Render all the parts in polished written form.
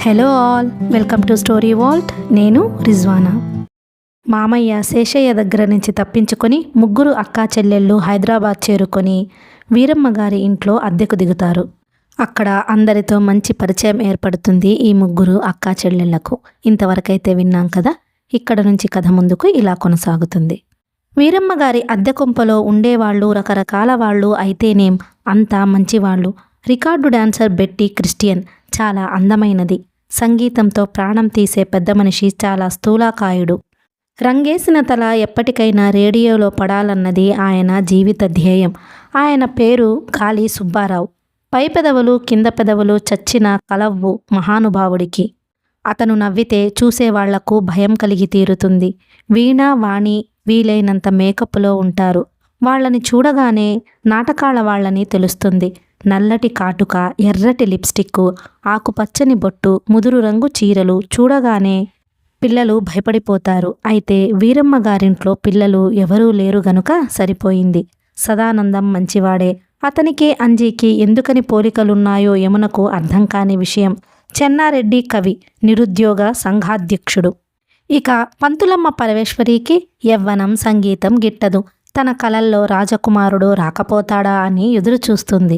Hello all, welcome to story Walt. నేను రిజ్వానా. మామయ్య శేషయ్య దగ్గర నుంచి తప్పించుకొని ముగ్గురు అక్కా చెల్లెళ్ళు హైదరాబాద్ చేరుకొని వీరమ్మ గారి ఇంట్లో అద్దెకు దిగుతారు. అక్కడ అందరితో మంచి పరిచయం ఏర్పడుతుంది ఈ ముగ్గురు అక్కా చెల్లెళ్లకు. ఇంతవరకైతే విన్నాం కదా. ఇక్కడ నుంచి కథ ముందుకు ఇలా కొనసాగుతుంది. వీరమ్మ గారి అద్దె కొంపలో ఉండేవాళ్ళు రకరకాల వాళ్ళు అయితేనేం అంతా మంచివాళ్ళు. రికార్డు డాన్సర్ బెట్టి క్రిస్టియన్ చాలా అందమైనది. సంగీతంతో ప్రాణం తీసే పెద్ద మనిషి చాలా స్థూలాకాయుడు. రంగేసిన తల ఎప్పటికైనా రేడియోలో పడాలన్నది ఆయన జీవిత ధ్యేయం. ఆయన పేరు గాలి సుబ్బారావు. పై పెదవులు కింద పెదవులు చచ్చిన కలవ్వు మహానుభావుడికి. అతను నవ్వితే చూసేవాళ్లకు భయం కలిగి తీరుతుంది. వీణ వాణి వీలైనంత మేకప్లో ఉంటారు. వాళ్ళని చూడగానే నాటకాల వాళ్ళని తెలుస్తుంది. నల్లటి కాటుక, ఎర్రటి లిప్స్టిక్, ఆకుపచ్చని బొట్టు, ముదురు రంగు చీరలు చూడగానే పిల్లలు భయపడిపోతారు. అయితే వీరమ్మ గారింట్లో పిల్లలు ఎవరూ లేరు గనుక సరిపోయింది. సదానందం మంచివాడే. అతనికి అంజీకి ఎందుకని పోలికలున్నాయో యమునకు అర్థం కాని విషయం. చెన్నారెడ్డి కవి, నిరుద్యోగ సంఘాధ్యక్షుడు. ఇక పంతులమ్మ పరమేశ్వరికి యవ్వనం సంగీతం గిట్టదు. తన కలల్లో రాజకుమారుడు రాకపోతాడా అని ఎదురు చూస్తుంది.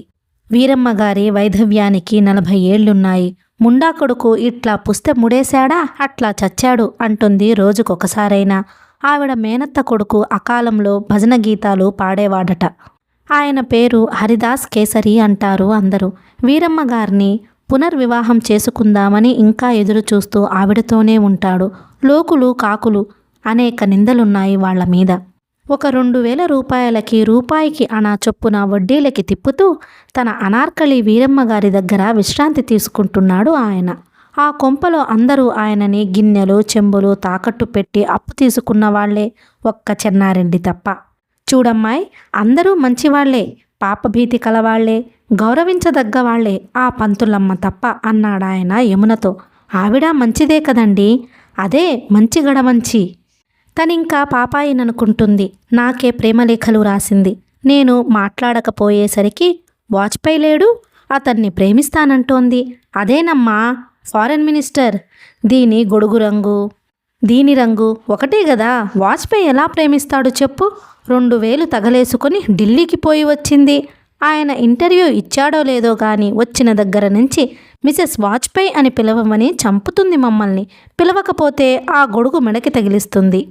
వీరమ్మ గారి వైధవ్యానికి 40 ఏళ్లున్నాయి. ముండా కొడుకు ఇట్లా పుస్తె ముడేశాడా అట్లా చచ్చాడు అంటుంది రోజుకొకసారైనా. ఆవిడ మేనత్త కొడుకు అకాలంలో భజన గీతాలు పాడేవాడట. ఆయన పేరు హరిదాస్ కేసరి అంటారు అందరూ. వీరమ్మ గారిని పునర్వివాహం చేసుకుందామని ఇంకా ఎదురు చూస్తూ ఆవిడతోనే ఉంటాడు. లోకులు కాకులు అనేక నిందలున్నాయి వాళ్ల మీద. ఒక 2000 రూపాయలకి రూపాయికి అనా చొప్పున వడ్డీలకి తిప్పుతూ తన అనార్కలి వీరమ్మ గారి దగ్గర విశ్రాంతి తీసుకుంటున్నాడు ఆయన. ఆ కొంపలో అందరూ ఆయనని గిన్నెలు చెంబులు తాకట్టు పెట్టి అప్పు తీసుకున్న వాళ్లే, ఒక్క చెన్నారెడ్డి తప్ప. చూడమ్మాయి, అందరూ మంచివాళ్లే, పాపభీతి కలవాళ్లే, గౌరవించదగ్గ వాళ్లే, ఆ పంతులమ్మ తప్ప అన్నాడాయన యమునతో. ఆవిడ మంచిదే కదండి, అదే మంచి గడమంచి. తనింకా పాపాయిననుకుంటుంది. నాకే ప్రేమలేఖలు రాసింది. నేను మాట్లాడకపోయేసరికి వాజ్పేయి లేడు, అతన్ని ప్రేమిస్తానంటోంది. అదేనమ్మా ఫారెన్ మినిస్టర్. దీని గొడుగు రంగు దీని రంగు ఒకటే గదా, వాజ్పేయి ఎలా ప్రేమిస్తాడు చెప్పు. 2000 తగలేసుకొని ఢిల్లీకి పోయి వచ్చింది. ఆయన ఇంటర్వ్యూ ఇచ్చాడో లేదో గాని వచ్చిన దగ్గర నుంచి మిసెస్ వాజ్పేయి అని పిలవమని చంపుతుంది మమ్మల్ని. పిలవకపోతే ఆ గొడుగు మెడకి తగిలిస్తుంది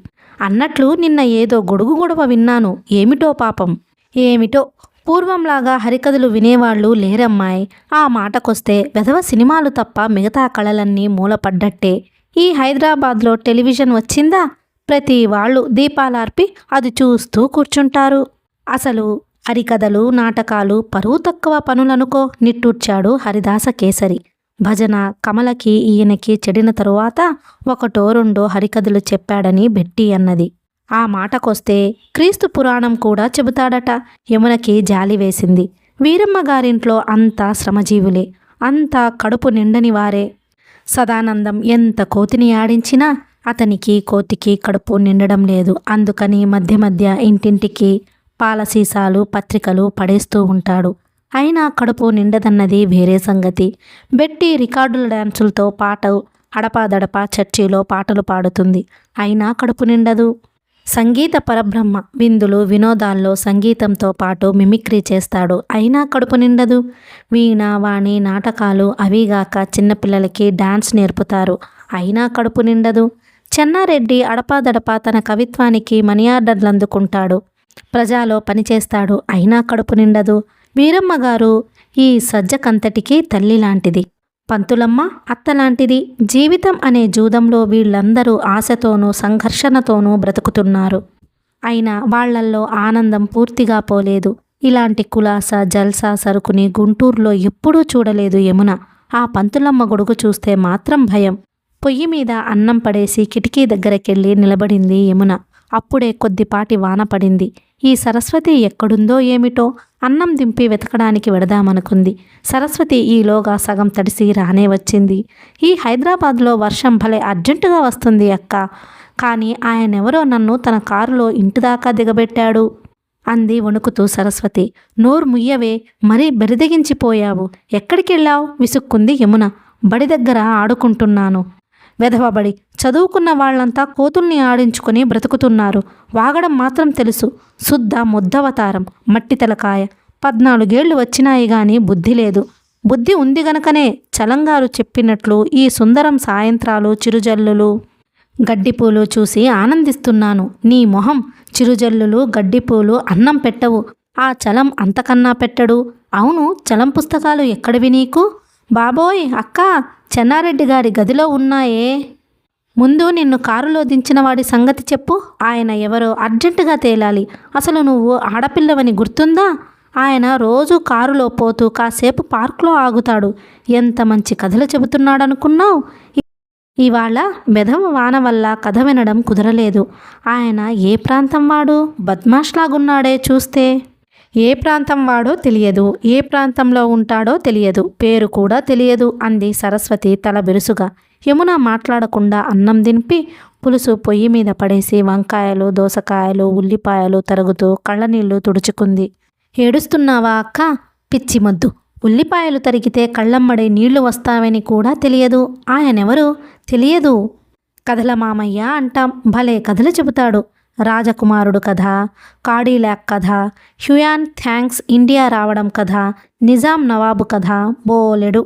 అన్నట్లు నిన్న ఏదో గొడుగు గొడవ విన్నాను. ఏమిటో పాపం. ఏమిటో పూర్వంలాగా హరికథలు వినేవాళ్ళు లేరమ్మాయి. ఆ మాటకొస్తే వెధవ సినిమాలు తప్ప మిగతా కళలన్నీ మూలపడ్డట్టే. ఈ హైదరాబాద్లో టెలివిజన్ వచ్చిందా, ప్రతి వాళ్ళు దీపాలార్పి అది చూస్తూ కూర్చుంటారు. అసలు హరికథలు నాటకాలు పరువు తక్కువ పనులనుకో నిట్టూర్చాడు హరిదాస కేసరి. భజన కమలకి ఈయనకి చెడిన తరువాత 1-2 హరికథలు చెప్పాడని బెట్టి అన్నది. ఆ మాటకొస్తే క్రీస్తు పురాణం కూడా చెబుతాడట. యమునకి జాలి వేసింది. వీరమ్మ గారింట్లో అంతా శ్రమజీవులే, అంతా కడుపు నిండని వారే. సదానందం ఎంత కోతిని ఆడించినా అతనికి కోతికి కడుపు నిండడం లేదు. అందుకని మధ్య మధ్య ఇంటింటికి పాల సీసాలు పత్రికలు పడేస్తూ ఉంటాడు. అయినా కడుపు నిండదన్నది వేరే సంగతి. బెట్టి రికార్డుల డ్యాన్సులతో పాటు అడపాదడపా చర్చిలో పాటలు పాడుతుంది. అయినా కడుపు నిండదు. సంగీత పరబ్రహ్మ. విందులు వినోదాల్లో సంగీతంతో పాటు మిమిక్రీ చేస్తాడు. అయినా కడుపు నిండదు. వీణ వాణి నాటకాలు అవిగాక చిన్నపిల్లలకి డాన్స్ నేర్పుతారు. అయినా కడుపు నిండదు. చెన్నారెడ్డి అడపాదడపా తన కవిత్వానికి మనీ ఆర్డర్లు అందుకుంటాడు. ప్రజాలో పనిచేస్తాడు. అయినా కడుపు నిండదు. వీరమ్మ గారు ఈ సజ్జకంతటికి తల్లి లాంటిది. పంతులమ్మ అత్తలాంటిది. జీవితం అనే జూదంలో వీళ్ళందరూ ఆశతోనూ సంఘర్షణతోనూ బ్రతుకుతున్నారు. అయినా వాళ్లల్లో ఆనందం పూర్తిగా పోలేదు. ఇలాంటి కులాస జల్సా సరుకుని గుంటూరులో ఎప్పుడూ చూడలేదు యమున. ఆ పంతులమ్మ గొడుగు చూస్తే మాత్రం భయం. పొయ్యి మీద అన్నం పడేసి కిటికీ దగ్గరకెళ్ళి నిలబడింది యమున. అప్పుడే కొద్దిపాటి వాన పడింది. ఈ సరస్వతి ఎక్కడుందో ఏమిటో అన్నం దింపి వెతకడానికి వెడదామనుకుంది. సరస్వతి ఈలోగా సగం తడిసి రానే వచ్చింది. ఈ హైదరాబాద్లో వర్షం భలే అర్జెంటుగా వస్తుంది అక్క. కానీ ఆయనెవరో నన్ను తన కారులో ఇంటిదాకా దిగబెట్టాడు అంది వణుకుతూ సరస్వతి. నోరు ముయ్యవే, మరీ బెరిదెగించిపోయావు. ఎక్కడికెళ్ళావు విసుక్కుంది యమున. బడి దగ్గర ఆడుకుంటున్నాను. వెధవబడి చదువుకున్న వాళ్ళంతా కోతుల్ని ఆడించుకొని బ్రతుకుతున్నారు. వాగడం మాత్రం తెలుసు. శుద్ధ ముద్దవతారం, మట్టి తలకాయ. 14 ఏళ్ళు వచ్చినాయి గాని బుద్ధి లేదు. బుద్ధి ఉంది గనకనే చలంగారు చెప్పినట్లు ఈ సుందరం సాయంత్రాలు చిరుజల్లులు గడ్డిపూలు చూసి ఆనందిస్తున్నాను. నీ మొహం, చిరుజల్లులు గడ్డిపూలు అన్నం పెట్టవు. ఆ చలం అంతకన్నా పెట్టడు. అవును, చలం పుస్తకాలు ఎక్కడివి నీకు? బాబోయ్ అక్క, చెన్నారెడ్డి గారి గదిలో ఉన్నాయే. ముందు నిన్ను కారులో దించిన వాడి సంగతి చెప్పు. ఆయన ఎవరో అర్జెంటుగా తేలాలి. అసలు నువ్వు ఆడపిల్లవని గుర్తుందా? ఆయన రోజు కారులో పోతూ కాసేపు పార్క్లో ఆగుతాడు. ఎంత మంచి కథలు చెబుతున్నాడనుకున్నావు? ఇవాళ వెధవ వాన వల్ల కథ వినడం కుదరలేదు. ఆయన ఏ ప్రాంతం వాడు? బద్మాష్లాగున్నాడే చూస్తే. ఏ ప్రాంతం వాడో తెలియదు, ఏ ప్రాంతంలో ఉంటాడో తెలియదు, పేరు కూడా తెలియదు అంది సరస్వతి తల బిరుసుగా. యమున మాట్లాడకుండా అన్నం దింపి పులుసు పొయ్యి మీద పడేసి వంకాయలు, దోసకాయలు, ఉల్లిపాయలు తరుగుతూ కళ్ళనీళ్లు తుడుచుకుంది. ఏడుస్తున్నావా అక్క? పిచ్చి మొద్దు. ఉల్లిపాయలు తరిగితే కళ్ళమ్మడి నీళ్లు వస్తావని కూడా తెలియదు. ఆయనెవరు? తెలియదు. కథల మామయ్య అంటాం. భలే కథలు చెబుతాడు. రాజకుమారుడు కథ, కాడీలాక్ కథ, హ్యూయాన్ థ్యాంక్స్ ఇండియా రావడం కథ, నిజాం నవాబు కథ, బోలెడు.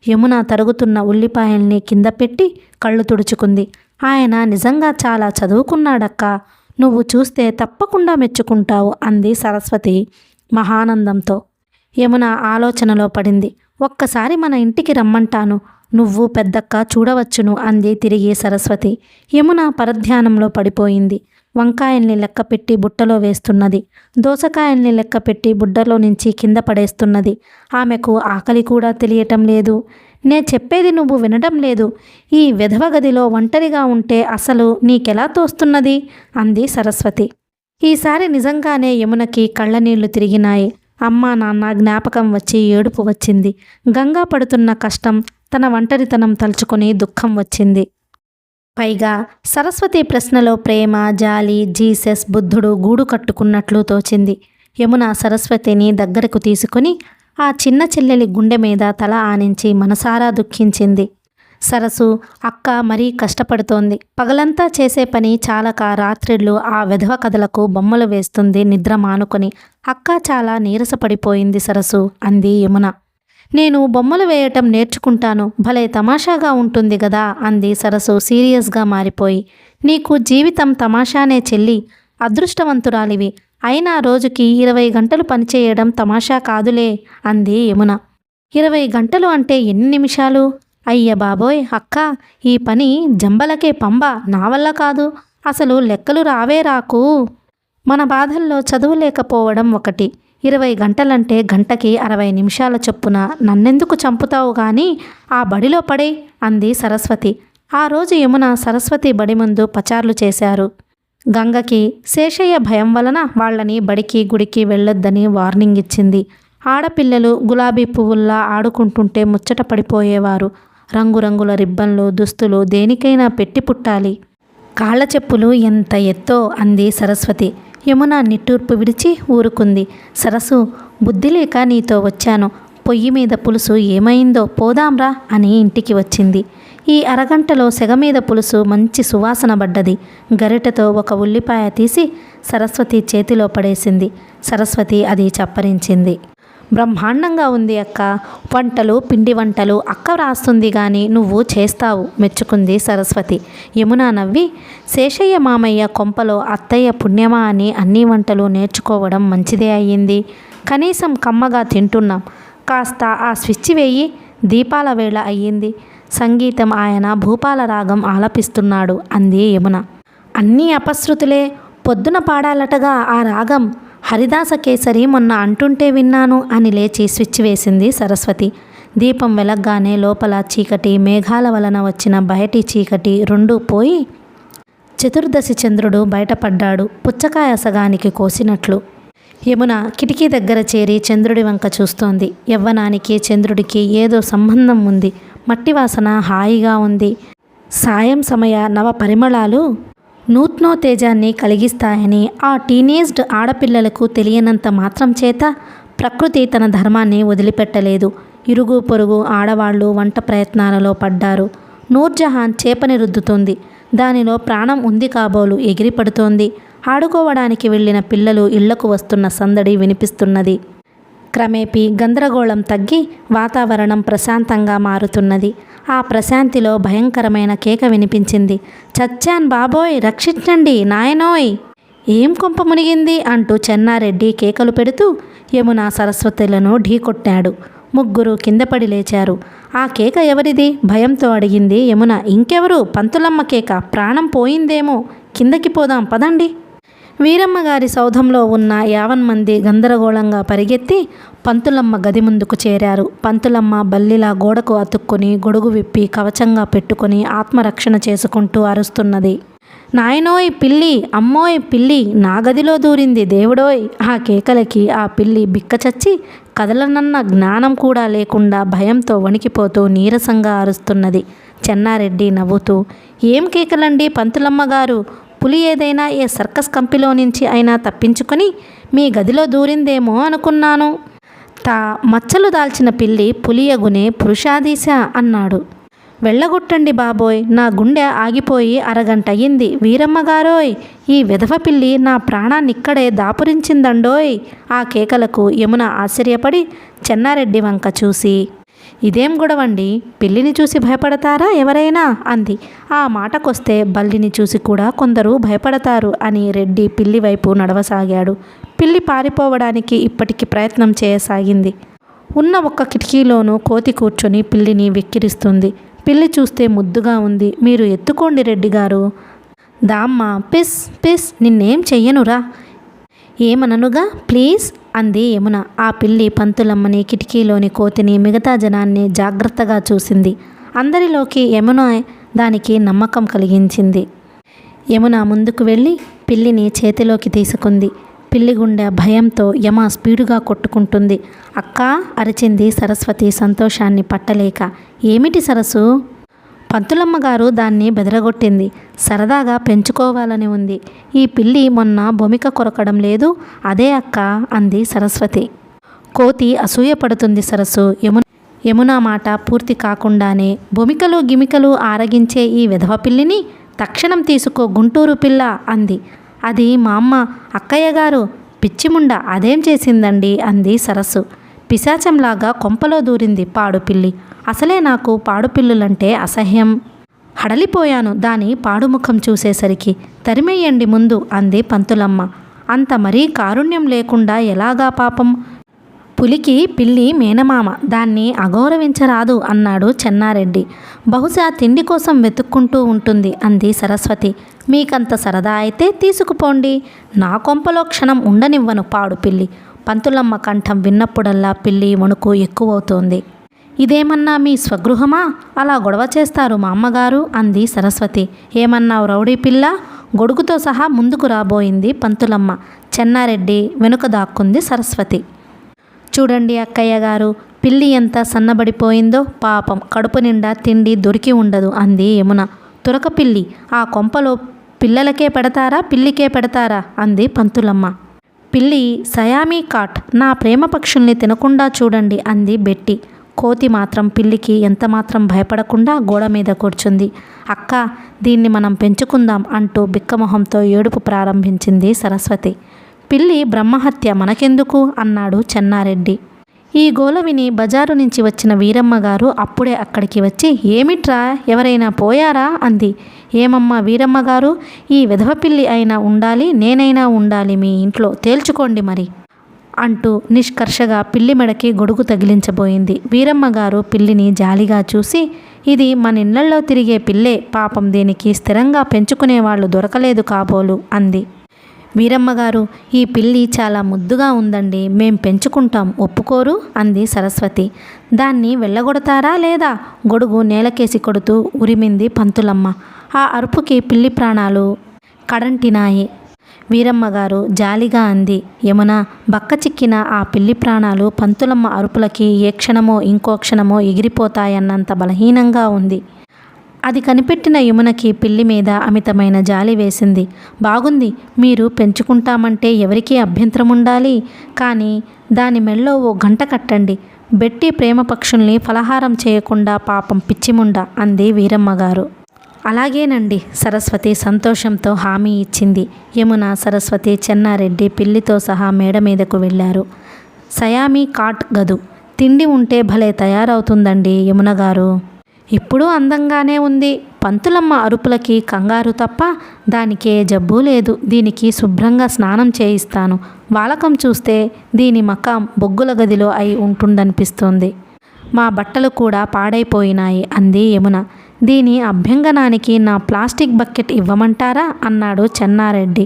యమున తరుగుతున్న ఉల్లిపాయల్ని కింద పెట్టి కళ్ళు తుడుచుకుంది. ఆయన నిజంగా చాలా చదువుకున్నాడక్క. నువ్వు చూస్తే తప్పకుండా మెచ్చుకుంటావు అంది సరస్వతి మహానందంతో. యమున ఆలోచనలో పడింది. ఒక్కసారి మన ఇంటికి రమ్మంటాను. నువ్వు పెద్దక్క చూడవచ్చును అంది తిరిగి సరస్వతి. యమున పరధ్యానంలో పడిపోయింది. వంకాయల్ని లెక్కపెట్టి బుట్టలో వేస్తున్నది. దోసకాయల్ని లెక్కపెట్టి బుడ్డలో నుంచి కింద పడేస్తున్నది. ఆమెకు ఆకలి కూడా తెలియటం లేదు. నే చెప్పేది నువ్వు వినడం లేదు. ఈ వెధవ గదిలో ఒంటరిగా ఉంటే అసలు నీకెలా తోస్తున్నది అంది సరస్వతి. ఈసారి నిజంగానే యమునకి కళ్ళనీళ్లు తిరిగినాయి. అమ్మా నాన్న జ్ఞాపకం వచ్చి ఏడుపు వచ్చింది. గంగా పడుతున్న కష్టం, తన ఒంటరితనం తలుచుకొని దుఃఖం వచ్చింది. పైగా సరస్వతి ప్రశ్నలో ప్రేమ, జాలి, జీసస్, బుద్ధుడు గూడు కట్టుకున్నట్లు తోచింది. యమున సరస్వతిని దగ్గరకు తీసుకుని ఆ చిన్న చెల్లెలి గుండె మీద తల ఆనించి మనసారా దుఃఖించింది. సరసు అక్క మరీ కష్టపడుతోంది. పగలంతా చేసే పని చాలక రాత్రిళ్ళు ఆ వెధవ కథలకు బొమ్మలు వేస్తుంది నిద్ర మానుకొని. అక్క చాలా నీరసపడిపోయింది సరసు అంది యమున. నేను బొమ్మలు వేయటం నేర్చుకుంటాను. భలే తమాషాగా ఉంటుంది గదా అంది సరసు సీరియస్గా మారిపోయి. నీకు జీవితం తమాషానే చెల్లి. అదృష్టవంతురాలివి. అయినా రోజుకి 20 గంటలు పనిచేయడం తమాషా కాదులే అంది యమున. 20 గంటలు అంటే ఎన్ని నిమిషాలు? అయ్య బాబోయ్ అక్క, ఈ పని జంబలకే పంబ. నా వల్ల కాదు. అసలు లెక్కలు రావే రాకు. మన బాధల్లో చదువు లేకపోవడం ఒకటి. 20 గంటలంటే గంటకి 60 నిమిషాల చొప్పున. నన్నెందుకు చంపుతావు గాని ఆ బడిలో పడే అంది సరస్వతి. ఆ రోజు యమున సరస్వతి బడి ముందు పచార్లు చేశారు. గంగకి శేషయ్య భయం వలన వాళ్ళని బడికి గుడికి వెళ్ళొద్దని వార్నింగ్ ఇచ్చింది. ఆడపిల్లలు గులాబీ పువ్వుల్లా ఆడుకుంటుంటే ముచ్చట పడిపోయేవారు. రంగురంగుల రిబ్బన్లు, దుస్తులు దేనికైనా పెట్టి పుట్టాలి. కాళ్ళ చెప్పులు ఎంత ఎత్తో అంది సరస్వతి. యమున నిట్టూర్పు విడిచి ఊరుకుంది. సరసు, బుద్ధి లేక నీతో వచ్చాను. పొయ్యి మీద పులుసు ఏమైందో పోదాంరా అని ఇంటికి వచ్చింది. ఈ అరగంటలో సెగ మీద పులుసు మంచి సువాసన పడ్డది. గరిటెతో ఒక ఉల్లిపాయ తీసి సరస్వతి చేతిలో పడేసింది. సరస్వతి అది చప్పరించింది. బ్రహ్మాండంగా ఉంది అక్క. వంటలు, పిండి వంటలు అక్క రాస్తుంది గాని నువ్వు చేస్తావు మెచ్చుకుంది సరస్వతి. యమున నవ్వి, శేషయ్య మామయ్య కొంపలో అత్తయ్య పుణ్యమా అని అన్ని వంటలు నేర్చుకోవడం మంచిదే అయ్యింది. కనీసం కమ్మగా తింటున్నాం. కాస్త ఆ స్విచ్ వేయి. దీపాల వేళ అయ్యింది. సంగీతం ఆయన భూపాల రాగం ఆలపిస్తున్నాడు అంది యమున. అన్నీ అపశృతులే. పొద్దున పాడాలటగా ఆ రాగం. హరిదాస కేసరి మొన్న అంటుంటే విన్నాను అని లేచి స్విచ్ వేసింది సరస్వతి. దీపం వెలగ్గానే లోపల చీకటి, మేఘాల వలన వచ్చిన బయటి చీకటి రెండూ పోయి చతుర్దశి చంద్రుడు బయటపడ్డాడు పుచ్చకాయ సగానికి కోసినట్లు. యమున కిటికీ దగ్గర చేరి చంద్రుడి వంక చూస్తోంది. యవ్వనానికి చంద్రుడికి ఏదో సంబంధం ఉంది. మట్టి వాసన హాయిగా ఉంది. సాయం సమయ నవ పరిమళాలు నూత్నోత్తేజాన్ని కలిగిస్తాయని ఆ టీనేజ్డ్ ఆడపిల్లలకు తెలియనంత మాత్రం చేత ప్రకృతి తన ధర్మాన్ని వదిలిపెట్టలేదు. ఇరుగు పొరుగు ఆడవాళ్లు వంట ప్రయత్నాలలో పడ్డారు. నూర్జహాన్ చేపని రుద్దుతోంది. దానిలో ప్రాణం ఉంది కాబోలు ఎగిరిపడుతోంది. ఆడుకోవడానికి వెళ్ళిన పిల్లలు ఇళ్లకు వస్తున్న సందడి వినిపిస్తున్నది. క్రమేపీ గందరగోళం తగ్గి వాతావరణం ప్రశాంతంగా మారుతున్నది. ఆ ప్రశాంతిలో భయంకరమైన కేక వినిపించింది. చచ్చాన్ బాబోయ్, రక్షించండి నాయనోయ్! ఏం కొంప మునిగింది అంటూ చెన్నారెడ్డి కేకలు పెడుతూ యమున సరస్వతులను ఢీకొట్టాడు. ముగ్గురు కిందపడి లేచారు. ఆ కేక ఎవరిది? భయంతో అడిగింది యమున. ఇంకెవరు? పంతులమ్మ కేక. ప్రాణం పోయిందేమో. కిందకి పోదాం పదండి. వీరమ్మగారి సౌధంలో ఉన్న 50 మంది గందరగోళంగా పరిగెత్తి పంతులమ్మ గది ముందుకు చేరారు. పంతులమ్మ బల్లిలా గోడకు అతుక్కుని గొడుగు విప్పి కవచంగా పెట్టుకుని ఆత్మరక్షణ చేసుకుంటూ అరుస్తున్నది. నాయనోయ్ పిల్లి, అమ్మోయ్ పిల్లి, నా గదిలో దూరింది దేవుడోయ్! ఆ కేకలకి ఆ పిల్లి బిక్కచచ్చి కదలనన్న జ్ఞానం కూడా లేకుండా భయంతో వణికిపోతూ నీరసంగా అరుస్తున్నది. చెన్నారెడ్డి నవ్వుతూ, ఏం కేకలండి పంతులమ్మ గారు? పులి ఏదైనా ఏ సర్కస్ కంపిలో నుంచి అయినా తప్పించుకొని మీ గదిలో దూరిందేమో అనుకున్నాను. మచ్చలు దాల్చిన పిల్లి పులియగునే పురుషాదీశ అన్నాడు. వెళ్ళగొట్టండి బాబోయ్, నా గుండె ఆగిపోయి అరగంట అయ్యింది. వీరమ్మగారోయ్, ఈ విధవ పిల్లి నా ప్రాణాన్నిక్కడే దాపురించిందండోయ్! ఆ కేకలకు యమున ఆశ్చర్యపడి చెన్నారెడ్డి వంక చూసి, ఇదేం గొడవండి? పిల్లిని చూసి భయపడతారా ఎవరైనా అంది. ఆ మాటకొస్తే బల్లిని చూసి కూడా కొందరు భయపడతారు అని రెడ్డి పిల్లి వైపు నడవసాగాడు. పిల్లి పారిపోవడానికి ఇప్పటికి ప్రయత్నం చేయసాగింది. ఉన్న ఒక్క కిటికీలోనూ కోతి కూర్చొని పిల్లిని వెక్కిరిస్తుంది. పిల్లి చూస్తే ముద్దుగా ఉంది. మీరు ఎత్తుకోండి రెడ్డిగారు. దామ్మ, పిస్ పిస్, నిన్నేం చెయ్యనురా. ఏమననుగా ప్లీజ్ అంది యమున. ఆ పిల్లి పంతులమ్మని, కిటికీలోని కోతిని, మిగతా జనాన్ని జాగ్రత్తగా చూసింది. అందరిలోకి యమున దానికి నమ్మకం కలిగించింది. యమున ముందుకు వెళ్ళి పిల్లిని చేతిలోకి తీసుకుంది. పిల్లి గుండె భయంతో యమ స్పీడుగా కొట్టుకుంటుంది. అక్కా అరిచింది సరస్వతి సంతోషాన్ని పట్టలేక. ఏమిటి సరస్సు? పంతులమ్మగారు దాన్ని బెదరగొట్టింది. సరదాగా పెంచుకోవాలని ఉంది. ఈ పిల్లి మొన్న బొమిక కొరకడం లేదు, అదే అక్క అంది సరస్వతి. కోతి అసూయపడుతుంది సరస్సు. యమున మాట పూర్తి కాకుండానే, బొమికలు గిమికలు ఆరగించే ఈ విధవ పిల్లిని తక్షణం తీసుకో గుంటూరు పిల్ల అంది. అది మా అమ్మ. అక్కయ్య గారు, పిచ్చిముండ అదేం చేసిందండి అంది సరస్సు. పిశాచంలాగా కొంపలో దూరింది పాడుపిల్లి. అసలే నాకు పాడుపిల్లులంటే అసహ్యం. హడలిపోయాను దాని పాడుముఖం చూసేసరికి. తరిమేయండి ముందు అంది పంతులమ్మ. అంత మరీ కారుణ్యం లేకుండా ఎలాగా పాపం? పులికి పిల్లి మేనమామ, దాన్ని అగౌరవించరాదు అన్నాడు చెన్నారెడ్డి. బహుశా తిండి కోసం వెతుక్కుంటూ ఉంటుంది అంది సరస్వతి. మీకంత సరదా అయితే తీసుకుపోండి, నా కొంపలో క్షణం ఉండనివ్వను పాడు పిల్లి. పంతులమ్మ కంఠం విన్నప్పుడల్లా పిల్లి వణుకు ఎక్కువవుతోంది. ఇదేమన్నా మీ స్వగృహమా? అలా గొడవ చేస్తారు మా అమ్మగారు అంది సరస్వతి. ఏమన్నావు రౌడీ పిల్ల? గొడుగుతో సహా ముందుకు రాబోయింది పంతులమ్మ. చెన్నారెడ్డి వెనుక దాక్కుంది సరస్వతి. చూడండి అక్కయ్య గారు, పిల్లి ఎంత సన్నబడిపోయిందో. పాపం కడుపు నిండా తిండి దొరికి ఉండదు అంది యమున. తురక పిల్లి, ఆ కొంపలో పిల్లలకే పెడతారా పిల్లికే పెడతారా అంది పంతులమ్మ. పిల్లి సయామీ కాట్, నా ప్రేమ పక్షుల్ని తినకుండా చూడండి అంది బెట్టి. కోతి మాత్రం పిల్లికి ఎంతమాత్రం భయపడకుండా గోడ మీద కూర్చుంది. అక్క, దీన్ని మనం పెంచుకుందాం అంటూ బిక్కమొహంతో ఏడుపు ప్రారంభించింది సరస్వతి. పిల్లి బ్రహ్మహత్య మనకెందుకు అన్నాడు చెన్నారెడ్డి. ఈ గోల విని బజారు నుంచి వచ్చిన వీరమ్మగారు అప్పుడే అక్కడికి వచ్చి, ఏమిట్రా, ఎవరైనా పోయారా అంది. ఏమమ్మా వీరమ్మగారు, ఈ విధవ పిల్లి అయినా ఉండాలి, నేనైనా ఉండాలి మీ ఇంట్లో, తేల్చుకోండి మరి అంటూ నిష్కర్షగా పిల్లి మెడకి గొడుగు తగిలించబోయింది. వీరమ్మగారు పిల్లిని జాలిగా చూసి, ఇది మన ఇళ్లలో తిరిగే పిల్లే, పాపం దీనికి స్థిరంగా పెంచుకునేవాళ్ళు దొరకలేదు కాబోలు అంది. వీరమ్మగారు, ఈ పిల్లి చాలా ముద్దుగా ఉందండి, మేం పెంచుకుంటాం, ఒప్పుకోరు అంది సరస్వతి. దాన్ని వెళ్ళగొడతారా లేదా? గొడుగు నేలకేసి కొడుతూ ఉరిమింది పంతులమ్మ. ఆ అరుపుకి పిల్లి ప్రాణాలు కడంటినాయి. వీరమ్మగారు జాలిగా అంది. యమున, బక్క చిక్కిన ఆ పిల్లి ప్రాణాలు పంతులమ్మ అరుపులకి ఏ క్షణమో ఇంకో క్షణమో ఎగిరిపోతాయన్నంత బలహీనంగా ఉంది. అది కనిపెట్టిన యమునకి పిల్లి మీద అమితమైన జాలి వేసింది. బాగుంది, మీరు పెంచుకుంటామంటే ఎవరికీ అభ్యంతరం ఉండాలి, కానీ దాని మెళ్ళో ఓ గంట కట్టండి, బెట్టి ప్రేమ పక్షుల్ని ఫలహారం చేయకుండా పాపం పిచ్చిముండ అంది వీరమ్మగారు. అలాగేనండి సరస్వతి సంతోషంతో హామీ ఇచ్చింది. యమున, సరస్వతి, చెన్నారెడ్డి పిల్లితో సహా మేడ మీదకు వెళ్ళారు. సయామీ కాట్ గదు. తిండి ఉంటే భలే తయారవుతుందండి యమున గారు. ఇప్పుడు అందంగానే ఉంది. పంతులమ్మ అరుపులకి కంగారు తప్ప దానికే జబ్బు లేదు. దీనికి శుభ్రంగా స్నానం చేయిస్తాను. వాలకం చూస్తే దీని మకాం బొగ్గుల గదిలో అయి ఉంటుందనిపిస్తోంది. మా బట్టలు కూడా పాడైపోయినాయి అంది యమున. దీని అభ్యంగనానికి నా ప్లాస్టిక్ బకెట్ ఇవ్వమంటారా అన్నాడు చెన్నారెడ్డి.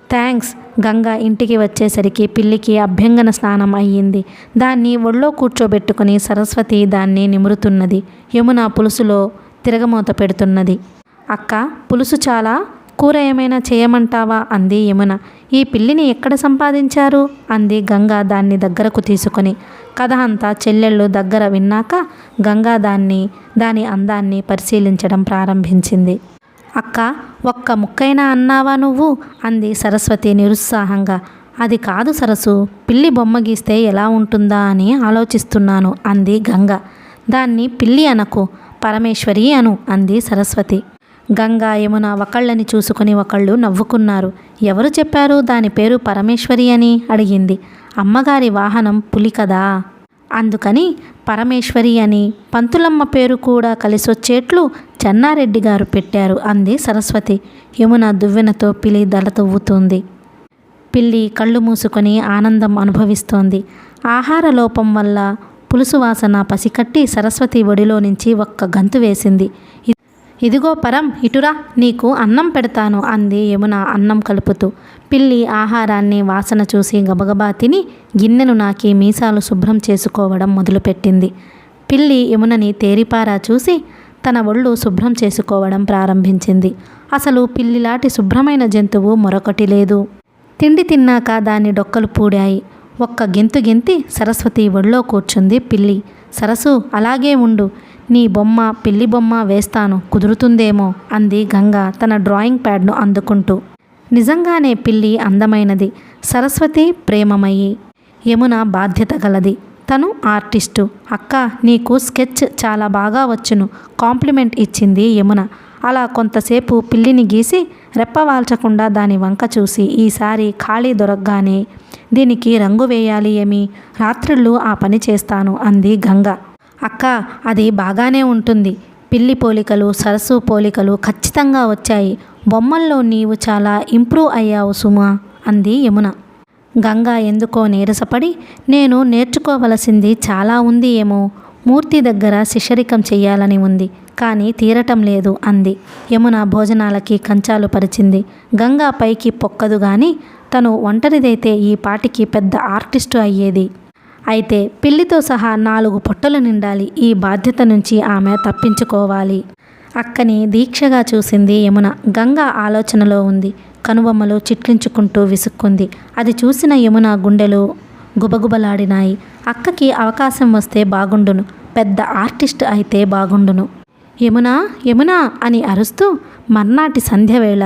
థ్యాంక్స్. గంగ ఇంటికి వచ్చేసరికి పిల్లికి అభ్యంగన స్నానం అయ్యింది. దాన్ని ఒళ్ళో కూర్చోబెట్టుకుని సరస్వతి దాన్ని నిమురుతున్నది. యమున పులుసులో తిరగమూత పెడుతున్నది. అక్క, పులుసు చాలా, కూర ఏమైనా చేయమంటావా అంది యమున. ఈ పిల్లిని ఎక్కడ సంపాదించారు అంది గంగ దాన్ని దగ్గరకు తీసుకొని. కథ అంతా చెల్లెళ్ళు దగ్గర విన్నాక గంగ దాని అందాన్ని పరిశీలించడం ప్రారంభించింది. అక్క, ఒక్క ముక్కైనా అన్నావా నువ్వు అంది సరస్వతి నిరుత్సాహంగా. అది కాదు సరసు, పిల్లి బొమ్మ గీస్తే ఎలా ఉంటుందా అని ఆలోచిస్తున్నాను అంది గంగ. దాన్ని పిల్లి అనకు, పరమేశ్వరి అను అంది సరస్వతి. గంగ, యమున ఒకళ్ళని చూసుకుని ఒకళ్ళు నవ్వుకున్నారు. ఎవరు చెప్పారు దాని పేరు పరమేశ్వరి అని అడిగింది. అమ్మగారి వాహనం పులి కదా, అందుకని పరమేశ్వరి అని పంతులమ్మ పేరు కూడా కలిసొచ్చేట్లు చెన్నారెడ్డి గారు పెట్టారు అంది సరస్వతి. యమున దువ్వెనతో పిల్లి దల తవ్వుతోంది. పిల్లి కళ్ళు మూసుకొని ఆనందం అనుభవిస్తోంది. ఆహార లోపం వల్ల పులుసు వాసన పసికట్టి సరస్వతి ఒడిలో నుంచి ఒక్క గంతు వేసింది. ఇదిగో పరం, ఇటురా, నీకు అన్నం పెడతాను అంది యమున అన్నం కలుపుతూ. పిల్లి ఆహారాన్ని వాసన చూసి గబగబా తిని గిన్నెను నాకి మీసాలు శుభ్రం చేసుకోవడం మొదలుపెట్టింది. పిల్లి యమునని తేరిపారా చూసి తన ఒళ్ళు శుభ్రం చేసుకోవడం ప్రారంభించింది. అసలు పిల్లిలాంటి శుభ్రమైన జంతువు మరొకటి లేదు. తిండి తిన్నాక దాని డొక్కలు పూడాయి. ఒక్క గెంతు గెంతి సరస్వతి ఒళ్ళో కూర్చుంది పిల్లి. సరసు, అలాగే ఉండు, నీ బొమ్మ పిల్లి బొమ్మ వేస్తాను, కుదురుతుందేమో అంది గంగ తన డ్రాయింగ్ ప్యాడ్ను అందుకుంటూ. నిజంగానే పిల్లి అందమైనది, సరస్వతి ప్రేమమయి, యమున బాధ్యత గలది. తను ఆర్టిస్టు. అక్క, నీకు స్కెచ్ చాలా బాగా వచ్చును కాంప్లిమెంట్ ఇచ్చింది యమున. అలా కొంతసేపు పిల్లిని గీసి రెప్పవాల్చకుండా దాని వంక చూసి, ఈసారి ఖాళీ దొరకగానే దీనికి రంగు వేయాలి ఏమి, రాత్రిళ్ళు ఆ పని చేస్తాను అంది గంగ. అక్క, అది బాగానే ఉంటుంది. పిల్లి పోలికలు సరస్సు పోలికలు ఖచ్చితంగా వచ్చాయి. బొమ్మల్లో నీవు చాలా ఇంప్రూవ్ అయ్యావు సుమా అంది యమున. గంగ ఎందుకో నీరసపడి, నేను నేర్చుకోవలసింది చాలా ఉంది ఏమో, మూర్తి దగ్గర శిష్యరికం చెయ్యాలని ఉంది, కానీ తీరటం లేదు అంది. యమున భోజనాలకి కంచాలు పరిచింది. గంగ పైకి పొక్కదు గాని తను ఒంటరిదైతే ఈ పాటికి పెద్ద ఆర్టిస్టు అయ్యేది. అయితే పిల్లితో సహా 4 పొట్టలు నిండాలి. ఈ బాధ్యత నుంచి ఆమె తప్పించుకోవాలి. అక్కని దీక్షగా చూసింది యమున. గంగ ఆలోచనలో ఉంది. కనుబొమ్మలు చిట్లించుకుంటూ విసుక్కుంది. అది చూసిన యమున గుండెలు గుబగుబలాడినాయి. అక్కకి అవకాశం వస్తే బాగుండును, పెద్ద ఆర్టిస్ట్ అయితే బాగుండును. యమునా, యమునా అని అరుస్తూ మర్నాటి సంధ్యవేళ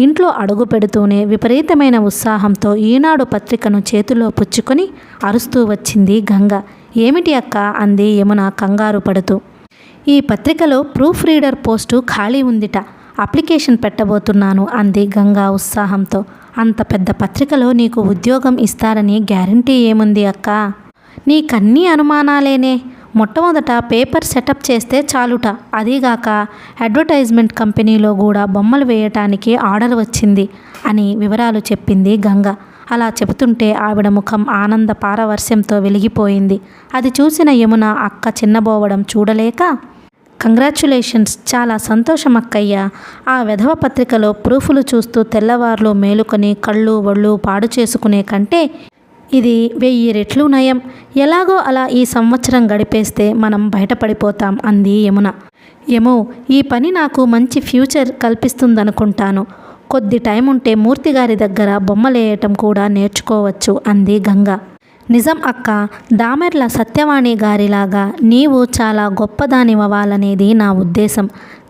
ఇంట్లో అడుగు పెడుతూనే విపరీతమైన ఉత్సాహంతో ఈనాడు పత్రికను చేతిలో పుచ్చుకొని అరుస్తూ వచ్చింది గంగ. ఏమిటి అక్క అంది యమున కంగారు పడుతూ. ఈ పత్రికలో ప్రూఫ్ రీడర్ పోస్టు ఖాళీ ఉందిట, అప్లికేషన్ పెట్టబోతున్నాను అంది గంగ ఉత్సాహంతో. అంత పెద్ద పత్రికలో నీకు ఉద్యోగం ఇస్తారని గ్యారంటీ ఏముంది అక్క? నీకన్నీ అనుమానాలేనే. మొట్టమొదట పేపర్ సెటప్ చేస్తే చాలుట, అదీగాక అడ్వర్టైజ్మెంట్ కంపెనీలో కూడా బొమ్మలు వేయటానికి ఆర్డర్ వచ్చింది అని వివరాలు చెప్పింది గంగ. అలా చెబుతుంటే ఆవిడ ముఖం ఆనంద పారవర్శ్యంతో వెలిగిపోయింది. అది చూసిన యమున అక్క చిన్నబోవడం చూడలేక, కంగ్రాచ్యులేషన్స్, చాలా సంతోషం అక్కయ్య. ఆ వెధవ పత్రికలో ప్రూఫ్లు చూస్తూ తెల్లవార్లు మేలుకొని కళ్ళు ఒళ్ళు పాడు చేసుకునే కంటే ఇది 1000 రెట్లు నయం. ఎలాగో అలా ఈ సంవత్సరం గడిపేస్తే మనం బయటపడిపోతాం అంది యమున. ఏమో, ఈ పని నాకు మంచి ఫ్యూచర్ కల్పిస్తుందనుకుంటాను. కొద్ది టైం ఉంటే మూర్తిగారి దగ్గర బొమ్మలేయటం కూడా నేర్చుకోవచ్చు అంది గంగ. నిజం అక్క, దామెర్ల సత్యవాణి గారిలాగా నీవు చాలా గొప్పదానివ్వాలనేది నా ఉద్దేశం.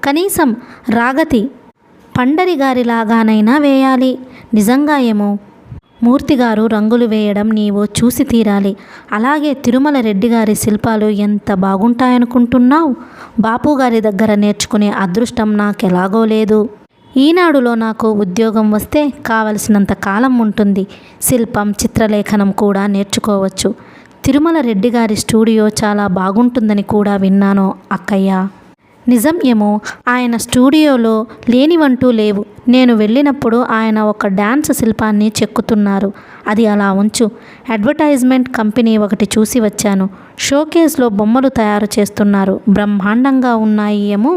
కనీసం రాగతి పండరి గారిలాగానైనా వేయాలి. నిజంగా ఏమో, మూర్తిగారు రంగులు వేయడం నీవు చూసి తీరాలి. అలాగే తిరుమల రెడ్డి గారి శిల్పాలు ఎంత బాగుంటాయనుకుంటున్నావు? బాపుగారి దగ్గర నేర్చుకునే అదృష్టం నాకెలాగో లేదు. ఈనాడులో నాకు ఉద్యోగం వస్తే కావలసినంత కాలం ఉంటుంది. శిల్పం, చిత్రలేఖనం కూడా నేర్చుకోవచ్చు. తిరుమల రెడ్డి గారి స్టూడియో చాలా బాగుంటుందని కూడా విన్నాను అక్కయ్య. నిజం ఏమో, ఆయన స్టూడియోలో లేనివంటూ లేవు. నేను వెళ్ళినప్పుడు ఆయన ఒక డ్యాన్స్ శిల్పాన్ని చెక్కుతున్నారు. అది అలా ఉంచు. అడ్వర్టైజ్మెంట్ కంపెనీ ఒకటి చూసి వచ్చాను. షోకేస్లో బొమ్మలు తయారు చేస్తున్నారు. బ్రహ్మాండంగా ఉన్నాయి ఏమో.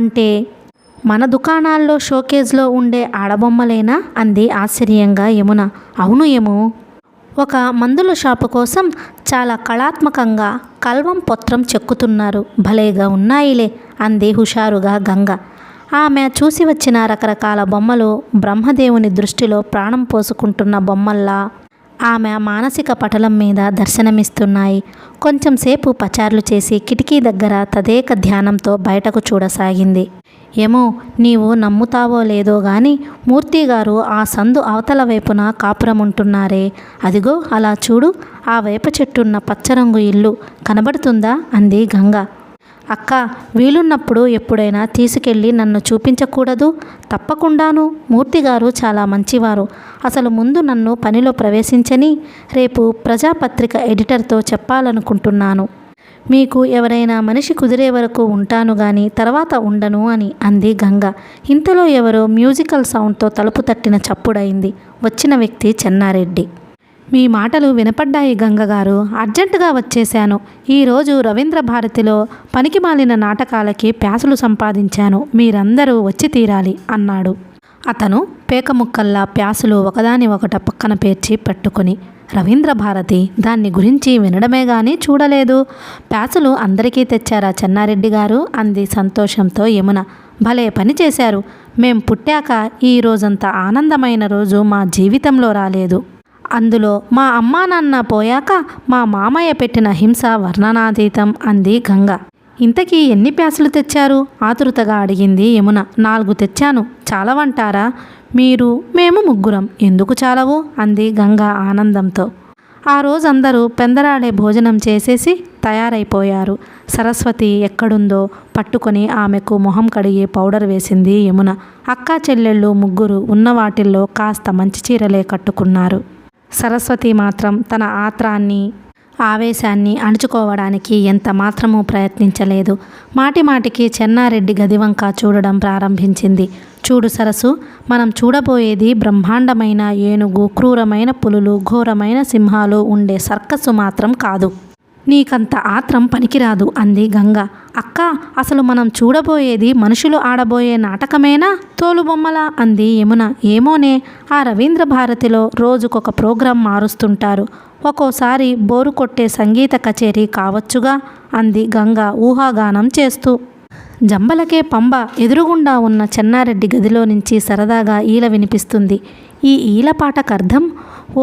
అంటే మన దుకాణాల్లో షోకేజ్లో ఉండే ఆడబొమ్మలేనా? అంది ఆశ్చర్యంగా యమున. అవును ఏమో. ఒక మందుల షాపు కోసం చాలా కళాత్మకంగా కల్వం పత్రం చెక్కుతున్నారు. భలేగా ఉన్నాయిలే అంది హుషారుగా గంగ. ఆమె చూసి వచ్చిన రకరకాల బొమ్మలు బ్రహ్మదేవుని దృష్టిలో ప్రాణం పోసుకుంటున్న బొమ్మల్లా ఆమె మానసిక పటలం మీద దర్శనమిస్తున్నాయి. కొంచెంసేపు పచార్లు చేసి కిటికీ దగ్గర తదేక ధ్యానంతో బయటకు చూడసాగింది. ఏమో, నీవు నమ్ముతావో లేదో గాని మూర్తిగారు ఆ సందు అవతల వైపున కాపురముంటున్నారే, అదిగో అలా చూడు, ఆ వేప చెట్టున్న పచ్చరంగు ఇల్లు కనబడుతుందా? అంది గంగ. అక్క, వీలున్నప్పుడు ఎప్పుడైనా తీసుకెళ్ళి నన్ను చూపించకూడదు? తప్పకుండాను. మూర్తిగారు చాలా మంచివారు. అసలు ముందు నన్ను పనిలో ప్రవేశించని, రేపు ప్రజాపత్రిక ఎడిటర్తో చెప్పాలనుకుంటున్నాను. మీకు ఎవరైనా మనిషి కుదిరే వరకు ఉంటాను గాని తర్వాత ఉండను అని అంది గంగ. ఇంతలో ఎవరో మ్యూజికల్ సౌండ్తో తలుపు తట్టిన చప్పుడైంది. వచ్చిన వ్యక్తి చెన్నారెడ్డి. మీ మాటలు వినపడ్డాయి గంగగారు. అర్జెంటుగా వచ్చేశాను. ఈరోజు రవీంద్ర భారతిలో పనికిమాలిన నాటకాలకి ప్యాసులు సంపాదించాను. మీరందరూ వచ్చి తీరాలి అన్నాడు. అతను పేకముక్కల్లా ప్యాసులు ఒకదాని ఒకట పక్కన పేర్చి పెట్టుకుని, రవీంద్ర భారతి, దాన్ని గురించి వినడమే గాని చూడలేదు. ప్యాసులు అందరికీ తెచ్చారా చెన్నారెడ్డి గారు? అంది సంతోషంతో యమున. భలే పని చేశారు. మేం పుట్టాక ఈ రోజంత ఆనందమైన రోజు మా జీవితంలో రాలేదు. అందులో మా అమ్మా నాన్న పోయాక మా మామయ్య పెట్టిన హింస వర్ణనాతీతం అంది గంగ. ఇంతకీ ఎన్ని ప్యాసులు తెచ్చారు? ఆతురతగా అడిగింది యమున. 4 తెచ్చాను. చాలవంటారా? మీరు, మేము ముగ్గురం. ఎందుకు చాలవు? అంది గంగ ఆనందంతో. ఆ రోజందరూ పెందరాడే భోజనం చేసేసి తయారైపోయారు. సరస్వతి ఎక్కడుందో పట్టుకొని ఆమెకు మొహం కడిగి పౌడర్ వేసింది యమున. అక్కా చెల్లెళ్ళు ముగ్గురు ఉన్న వాటిల్లో కాస్త మంచి చీరలే కట్టుకున్నారు. సరస్వతి మాత్రం తన ఆత్రాన్ని, ఆవేశాన్ని అణుచుకోవడానికి ఎంత మాత్రమూ ప్రయత్నించలేదు. మాటిమాటికి చెన్నారెడ్డి గదివంక చూడడం ప్రారంభించింది. చూడు సరసు, మనం చూడబోయేది బ్రహ్మాండమైన ఏనుగు, క్రూరమైన పులులు, ఘోరమైన సింహాలు ఉండే సర్కస్సు మాత్రం కాదు. నీకంత ఆత్రం పనికిరాదు అంది గంగ. అక్క, అసలు మనం చూడబోయేది మనుషులు ఆడబోయే నాటకమేనా, తోలుబొమ్మలా? అంది యమున. ఏమోనే, ఆ రవీంద్ర భారతిలో రోజుకొక ప్రోగ్రాం మారుస్తుంటారు. ఒక్కోసారి బోరు కొట్టే సంగీత కచేరీ కావచ్చుగా అంది గంగ ఊహాగానం చేస్తూ. జంబలకే పంబ ఎదురుగుండా ఉన్న చెన్నారెడ్డి గదిలో నుంచి సరదాగా ఈల వినిపిస్తుంది. ఈ ఈలపాటకర్థం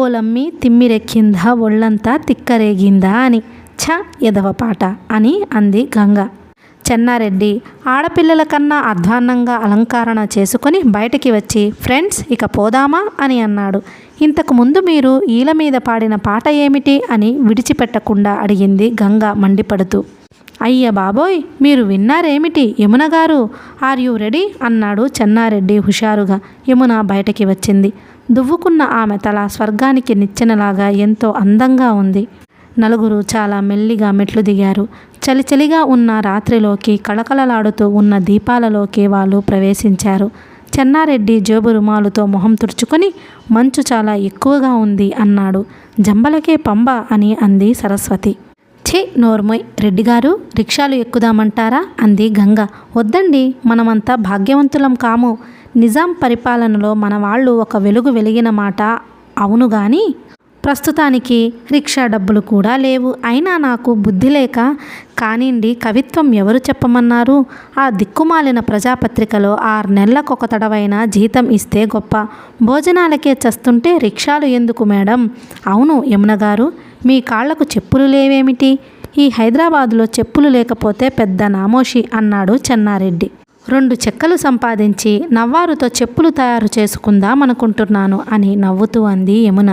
ఓలమ్మి తిమ్మిరెక్కిందా, ఒళ్ళంతా తిక్కరేగిందా అని. ఛ, ఎదవ పాట అని అంది గంగ. చెన్నారెడ్డి ఆడపిల్లల కన్నా అధ్వాన్నంగా అలంకరణ చేసుకొని బయటికి వచ్చి, ఫ్రెండ్స్, ఇక పోదామా అని అన్నాడు. ఇంతకు ముందు మీరు ఈల మీద పాడిన పాట ఏమిటి అని విడిచిపెట్టకుండా అడిగింది గంగ మండిపడుతూ. అయ్య బాబోయ్, మీరు విన్నారేమిటి యమున గారు? ఆర్ యూ రెడీ అన్నాడు చెన్నారెడ్డి హుషారుగా. యమున బయటికి వచ్చింది. దువ్వుకున్న ఆమె తల స్వర్గానికి నిచ్చెనలాగా ఎంతో అందంగా ఉంది. నలుగురు చాలా మెల్లిగా మెట్లు దిగారు. చలిచలిగా ఉన్న రాత్రిలోకి, కళకళలాడుతూ ఉన్న దీపాలలోకి వాళ్ళు ప్రవేశించారు. చెన్నారెడ్డి జేబు రుమాలుతో మొహం తుడుచుకొని, మంచు చాలా ఎక్కువగా ఉంది అన్నాడు. జంబలకే పంబ అని అంది సరస్వతి. ఛీ, నోర్మోయ్ రెడ్డిగారు, రిక్షాలు ఎక్కుదామంటారా అంది గంగ. వద్దండి, మనమంతా భాగ్యవంతులం కాము. నిజాం పరిపాలనలో మన వాళ్ళు ఒక వెలుగు వెలిగిన మాట అవును గాని ప్రస్తుతానికి రిక్షా డబ్బులు కూడా లేవు. అయినా నాకు బుద్ధి లేక కానిండి, కవిత్వం ఎవరు చెప్పమన్నారు? ఆ దిక్కుమాలిన ప్రజాపత్రికలో 6 నెలలకొక తడవైనా జీతం ఇస్తే గొప్ప. భోజనాలకే చస్తుంటే రిక్షాలు ఎందుకు మేడం? అవును యమున గారు, మీ కాళ్లకు చెప్పులు లేవేమిటి? ఈ హైదరాబాదులో చెప్పులు లేకపోతే పెద్ద నామోషి అన్నాడు చెన్నారెడ్డి. 2 చెక్కలు సంపాదించి నవ్వారుతో చెప్పులు తయారు చేసుకుందామనుకుంటున్నాను అని నవ్వుతూ అంది యమున.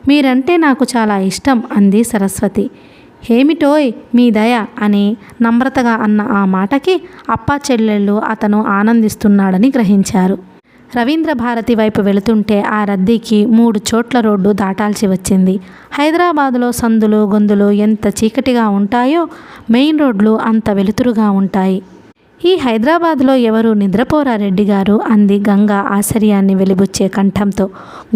మీరంటే నాకు చాలా ఇష్టం అంది సరస్వతి. ఏమిటోయ్ మీ దయ అని నమ్రతగా అన్న ఆ మాటకి అప్పా చెల్లెళ్ళు అతను ఆనందిస్తున్నాడని గ్రహించారు. రవీంద్ర భారతి వైపు వెళుతుంటే ఆ రద్దీకి 3 చోట్ల రోడ్డు దాటాల్సి వచ్చింది. హైదరాబాదులో సందులు గొందులు ఎంత చీకటిగా ఉంటాయో మెయిన్ రోడ్లు అంత వెలుతురుగా ఉంటాయి. ఈ హైదరాబాద్లో ఎవరు నిద్రపోరా రెడ్డి గారు అంది గంగ ఆశ్చర్యాన్ని వెలిబుచ్చే కంఠంతో.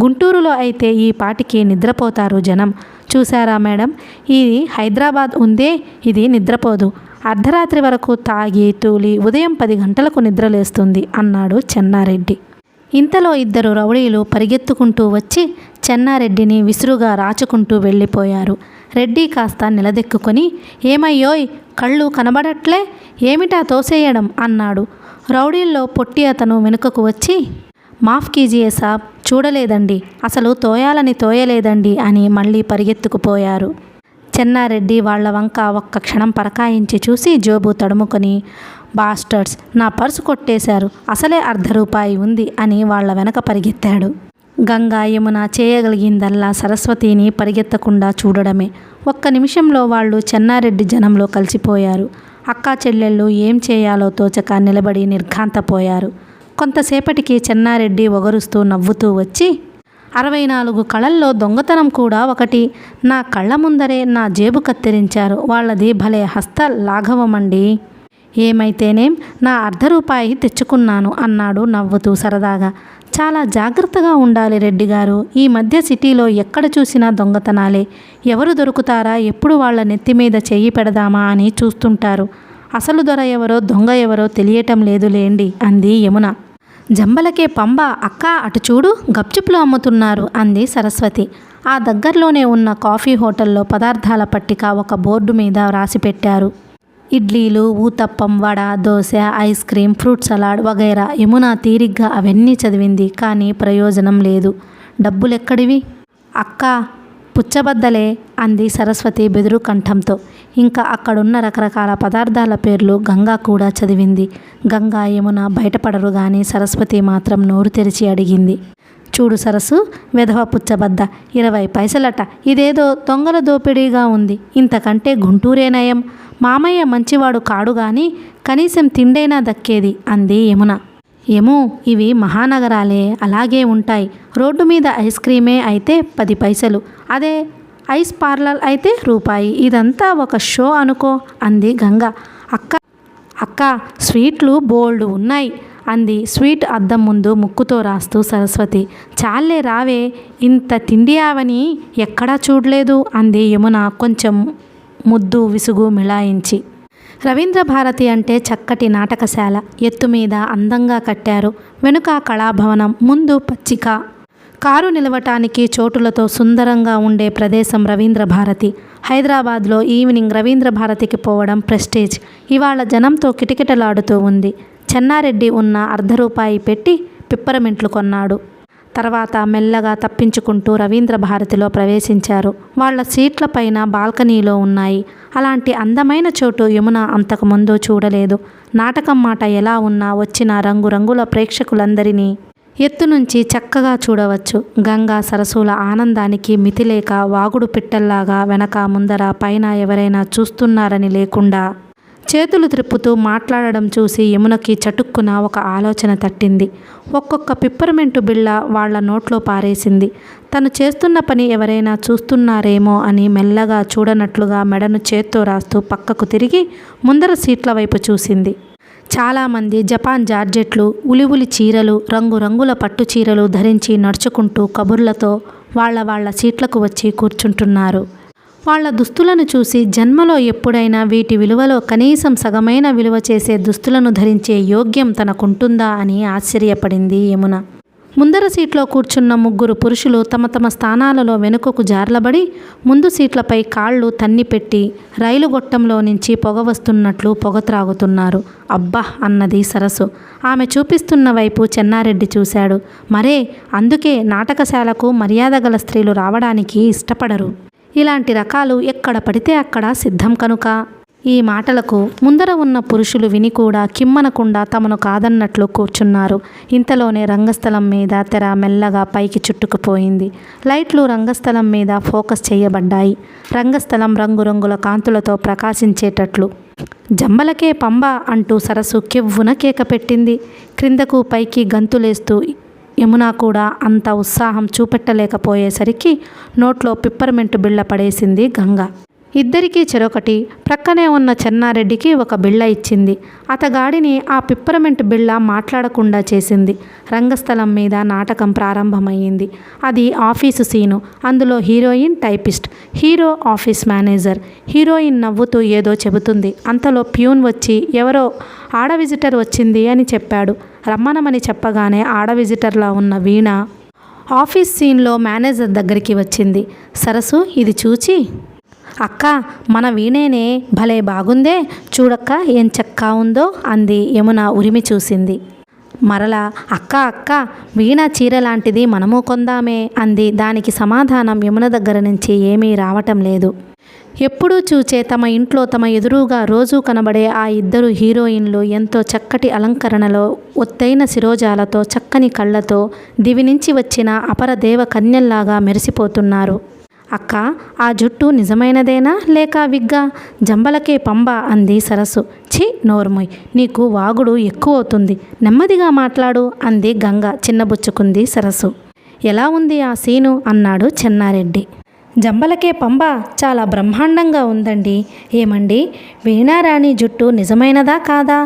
గుంటూరులో అయితే ఈ పాటికి నిద్రపోతారు జనం. చూసారా మేడం, ఇది హైదరాబాద్ ఉందే, ఇది నిద్రపోదు. అర్ధరాత్రి వరకు తాగి తూలి ఉదయం 10 గంటలకు నిద్రలేస్తుంది అన్నాడు చెన్నారెడ్డి. ఇంతలో 2 రౌడీలు పరిగెత్తుకుంటూ వచ్చి చెన్నారెడ్డిని విసురుగా రాచుకుంటూ వెళ్ళిపోయారు. రెడ్డి కాస్త నిలదెక్కుకొని, ఏమయ్యోయ్ కళ్ళు కనబడట్లే, ఏమిటా తోసేయడం అన్నాడు. రౌడీల్లో పొట్టి అతను వెనుకకు వచ్చి, మాఫ్ కీజియే సాబ్, చూడలేదండి, అసలు తోయలేదండి అని మళ్ళీ పరిగెత్తుకుపోయారు. చెన్నారెడ్డి వాళ్ల వంక ఒక్క క్షణం పరకాయించి చూసి జోబు తడుముకొని, బాస్టర్స్, నా పర్సు కొట్టేశారు, అసలే ₹1 ఉంది అని వాళ్ల వెనక పరిగెత్తాడు. గంగా యమున చేయగలిగిందల్లా సరస్వతిని పరిగెత్తకుండా చూడడమే. ఒక్క నిమిషంలో వాళ్ళు చెన్నారెడ్డి జనంలో కలిసిపోయారు. అక్కా చెల్లెళ్ళు ఏం చేయాలో తోచక నిలబడి నిర్ఘాంతపోయారు. కొంతసేపటికి చెన్నారెడ్డి ఒగరుస్తూ నవ్వుతూ వచ్చి, 64 కళల్లో దొంగతనం కూడా ఒకటి. నా కళ్ళ ముందరే నా జేబు కత్తిరించారు. వాళ్ళది భలే హస్త లాఘవమండి. ఏమైతేనేం నా ₹1 తెచ్చుకున్నాను అన్నాడు నవ్వుతూ సరదాగా. చాలా జాగ్రత్తగా ఉండాలి రెడ్డి గారు, ఈ మధ్య సిటీలో ఎక్కడ చూసినా దొంగతనాలే. ఎవరు దొరుకుతారా, ఎప్పుడు వాళ్ళ నెత్తి మీద చెయ్యి పెడదామా అని చూస్తుంటారు. అసలు దొర ఎవరో దొంగ ఎవరో తెలియటం లేదులేండి అంది యమున. జంబలకే పంబ అక్క, అటు చూడు, గప్చుప్లు అమ్ముతున్నారు అంది సరస్వతి. ఆ దగ్గరలోనే ఉన్న కాఫీ హోటల్లో పదార్థాల పట్టిక ఒక బోర్డు మీద రాసి పెట్టారు. ఇడ్లీలు, uttapam, vada, dosa, ice cream, fruit salad వగైరా. యమున తీరిగ్గా అవన్నీ చదివింది, కానీ ప్రయోజనం లేదు. డబ్బులెక్కడివి అక్కా, పుచ్చబద్దలే అంది సరస్వతి బెదురు కంఠంతో. ఇంకా అక్కడున్న రకరకాల పదార్థాల పేర్లు గంగా కూడా చదివింది. గంగా యమున బయటపడరు గాని సరస్వతి మాత్రం నోరు తెరిచి అడిగింది, చూడు సరస్సు, వెధవ పుచ్చబద్ద, 20 పైసలట. ఇదేదో దొంగల దోపిడీగా ఉంది. ఇంతకంటే గుంటూరే నయం. మామయ్య మంచివాడు కాడు గాని కనీసం తిండైనా దక్కేది అంది యమున. ఏమో, ఇవి మహానగరాలే, అలాగే ఉంటాయి. రోడ్డు మీద ఐస్ క్రీమే అయితే 10 పైసలు, అదే ఐస్ పార్లర్ అయితే ₹1. ఇదంతా ఒక షో అనుకో అంది గంగ. అక్క స్వీట్లు బోల్డ్ ఉన్నాయి అంది స్వీట్ అద్దం ముందు ముక్కుతో రాస్తూ సరస్వతి. చాలే రావే, ఇంత తిండియావని ఎక్కడా చూడలేదు అంది యమున కొంచెం ముద్దు విసుగు మిళాయించి. రవీంద్ర భారతి అంటే చక్కటి నాటకశాల. ఎత్తు మీద అందంగా కట్టారు. వెనుక కళాభవనం, ముందు పచ్చిక. కారు నిలవటానికి చోటులతో సుందరంగా ఉండే ప్రదేశం రవీంద్ర భారతి. హైదరాబాద్లో ఈవినింగ్ రవీంద్ర భారతికి పోవడం ప్రెస్టేజ్. ఇవాళ జనంతో కిటకిటలాడుతూ ఉంది. చెన్నారెడ్డి ఉన్న ₹1 పెట్టి పిప్పరమింట్లు కొన్నాడు. తర్వాత మెల్లగా తప్పించుకుంటూ రవీంద్ర భారతిలో ప్రవేశించారు. వాళ్ల సీట్ల పైన బాల్కనీలో ఉన్నాయి. అలాంటి అందమైన చోటు యమున అంతకుముందు చూడలేదు. నాటకం మాట ఎలా ఉన్నా వచ్చిన రంగురంగుల ప్రేక్షకులందరినీ ఎత్తు నుంచి చక్కగా చూడవచ్చు. గంగా సరస్సుల ఆనందానికి మితిలేక వాగుడు పిట్టల్లాగా వెనక ముందర పైన ఎవరైనా చూస్తున్నారని లేకుండా చేతులు త్రిప్పుతూ మాట్లాడడం చూసి యమునకి చటుక్కున ఒక ఆలోచన తట్టింది. ఒక్కొక్క పిప్పర్మెంటు బిళ్ళ వాళ్ల నోట్లో పారేసింది. తను చేస్తున్న పని ఎవరైనా చూస్తున్నారేమో అని మెల్లగా చూడనట్లుగా మెడను చేత్తో రాస్తూ పక్కకు తిరిగి ముందర సీట్ల వైపు చూసింది. చాలామంది జపాన్ జార్జెట్లు, ఉలివులి చీరలు, రంగురంగుల పట్టు చీరలు ధరించి నడుచుకుంటూ కబుర్లతో వాళ్ళ సీట్లకు వచ్చి కూర్చుంటున్నారు. వాళ్ల దుస్తులను చూసి జన్మలో ఎప్పుడైనా వీటి విలువలో కనీసం సగమైన విలువ చేసే దుస్తులను ధరించే యోగ్యం తనకుంటుందా అని ఆశ్చర్యపడింది యమున. ముందర సీట్లో కూర్చున్న 3 పురుషులు తమ తమ స్థానాలలో వెనుకకు జార్లబడి ముందు సీట్లపై కాళ్ళు తన్నిపెట్టి రైలు గొట్టంలో నుంచి పొగ వస్తున్నట్లు పొగ త్రాగుతున్నారు. అబ్బా అన్నది సరస్సు. ఆమె చూపిస్తున్న వైపు చెన్నారెడ్డి చూశాడు. మరే, అందుకే నాటకశాలకు మర్యాద గల స్త్రీలు రావడానికి ఇష్టపడరు. ఇలాంటి రకాలు ఎక్కడ పడితే అక్కడ సిద్ధం కనుక. ఈ మాటలకు ముందర ఉన్న పురుషులు విని కూడా కిమ్మనకుండా తమను కాదన్నట్లు కూర్చున్నారు. ఇంతలోనే రంగస్థలం మీద తెర మెల్లగా పైకి చుట్టుకుపోయింది. లైట్లు రంగస్థలం మీద ఫోకస్ చేయబడ్డాయి. రంగస్థలం రంగురంగుల కాంతులతో ప్రకాశించేటట్లు. జంబలకే పంబ అంటూ సరస్సు కెవ్వున కేక పెట్టింది. క్రిందకు పైకి గంతులేస్తూ యమున కూడా అంత ఉత్సాహం చూపెట్టలేకపోయేసరికి నోట్లో పిప్పర్మెంటు బిళ్ళ పడేసింది గంగ. ఇద్దరికీ చెరొకటి. ప్రక్కనే ఉన్న చెన్నారెడ్డికి ఒక బిళ్ళ ఇచ్చింది. అతగాడిని ఆ పిప్పరమెంట్ బిళ్ళ మాట్లాడకుండా చేసింది. రంగస్థలం మీద నాటకం ప్రారంభమయ్యింది. అది ఆఫీసు సీను. అందులో heroine typist, hero office manager. Heroine నవ్వుతూ ఏదో చెబుతుంది. అంతలో ప్యూన్ వచ్చి ఎవరో ఆడ విజిటర్ వచ్చింది అని చెప్పాడు. రమ్మనమని చెప్పగానే ఆడ విజిటర్లా ఉన్న వీణ ఆఫీస్ సీన్లో మేనేజర్ దగ్గరికి వచ్చింది. సరస్సు ఇది చూచి, అక్క మన వీణేనే, భలే బాగుందే, చూడక్క ఏం చక్కా ఉందో అంది. యమున ఉరిమి చూసింది. మరలా అక్క వీణ చీర లాంటిది మనము కొందామే అంది. దానికి సమాధానం యమున దగ్గర నుంచి ఏమీ రావటం లేదు. ఎప్పుడూ చూచే తమ ఇంట్లో తమ ఎదురుగా రోజూ కనబడే ఆ ఇద్దరు హీరోయిన్లు ఎంతో చక్కటి అలంకరణలో, ఒత్తైన శిరోజాలతో, చక్కని కళ్ళతో దివి నుంచి వచ్చిన అపర దేవ కన్యల్లాగా మెరిసిపోతున్నారు. అక్క ఆ జుట్టు నిజమైనదేనా లేక విగ్గా? జంబలకే పంబ అంది సరస్సు. ఛీ నోర్మోయ్, నీకు వాగుడు ఎక్కువవుతుంది, నెమ్మదిగా మాట్లాడు అంది గంగ. చిన్నబుచ్చుకుంది సరస్సు. ఎలా ఉంది ఆ సీను అన్నాడు చెన్నారెడ్డి. జంబలకే పంబ చాలా బ్రహ్మాండంగా ఉందండి. ఏమండి, వీణారాణి జుట్టు నిజమైనదా కాదా?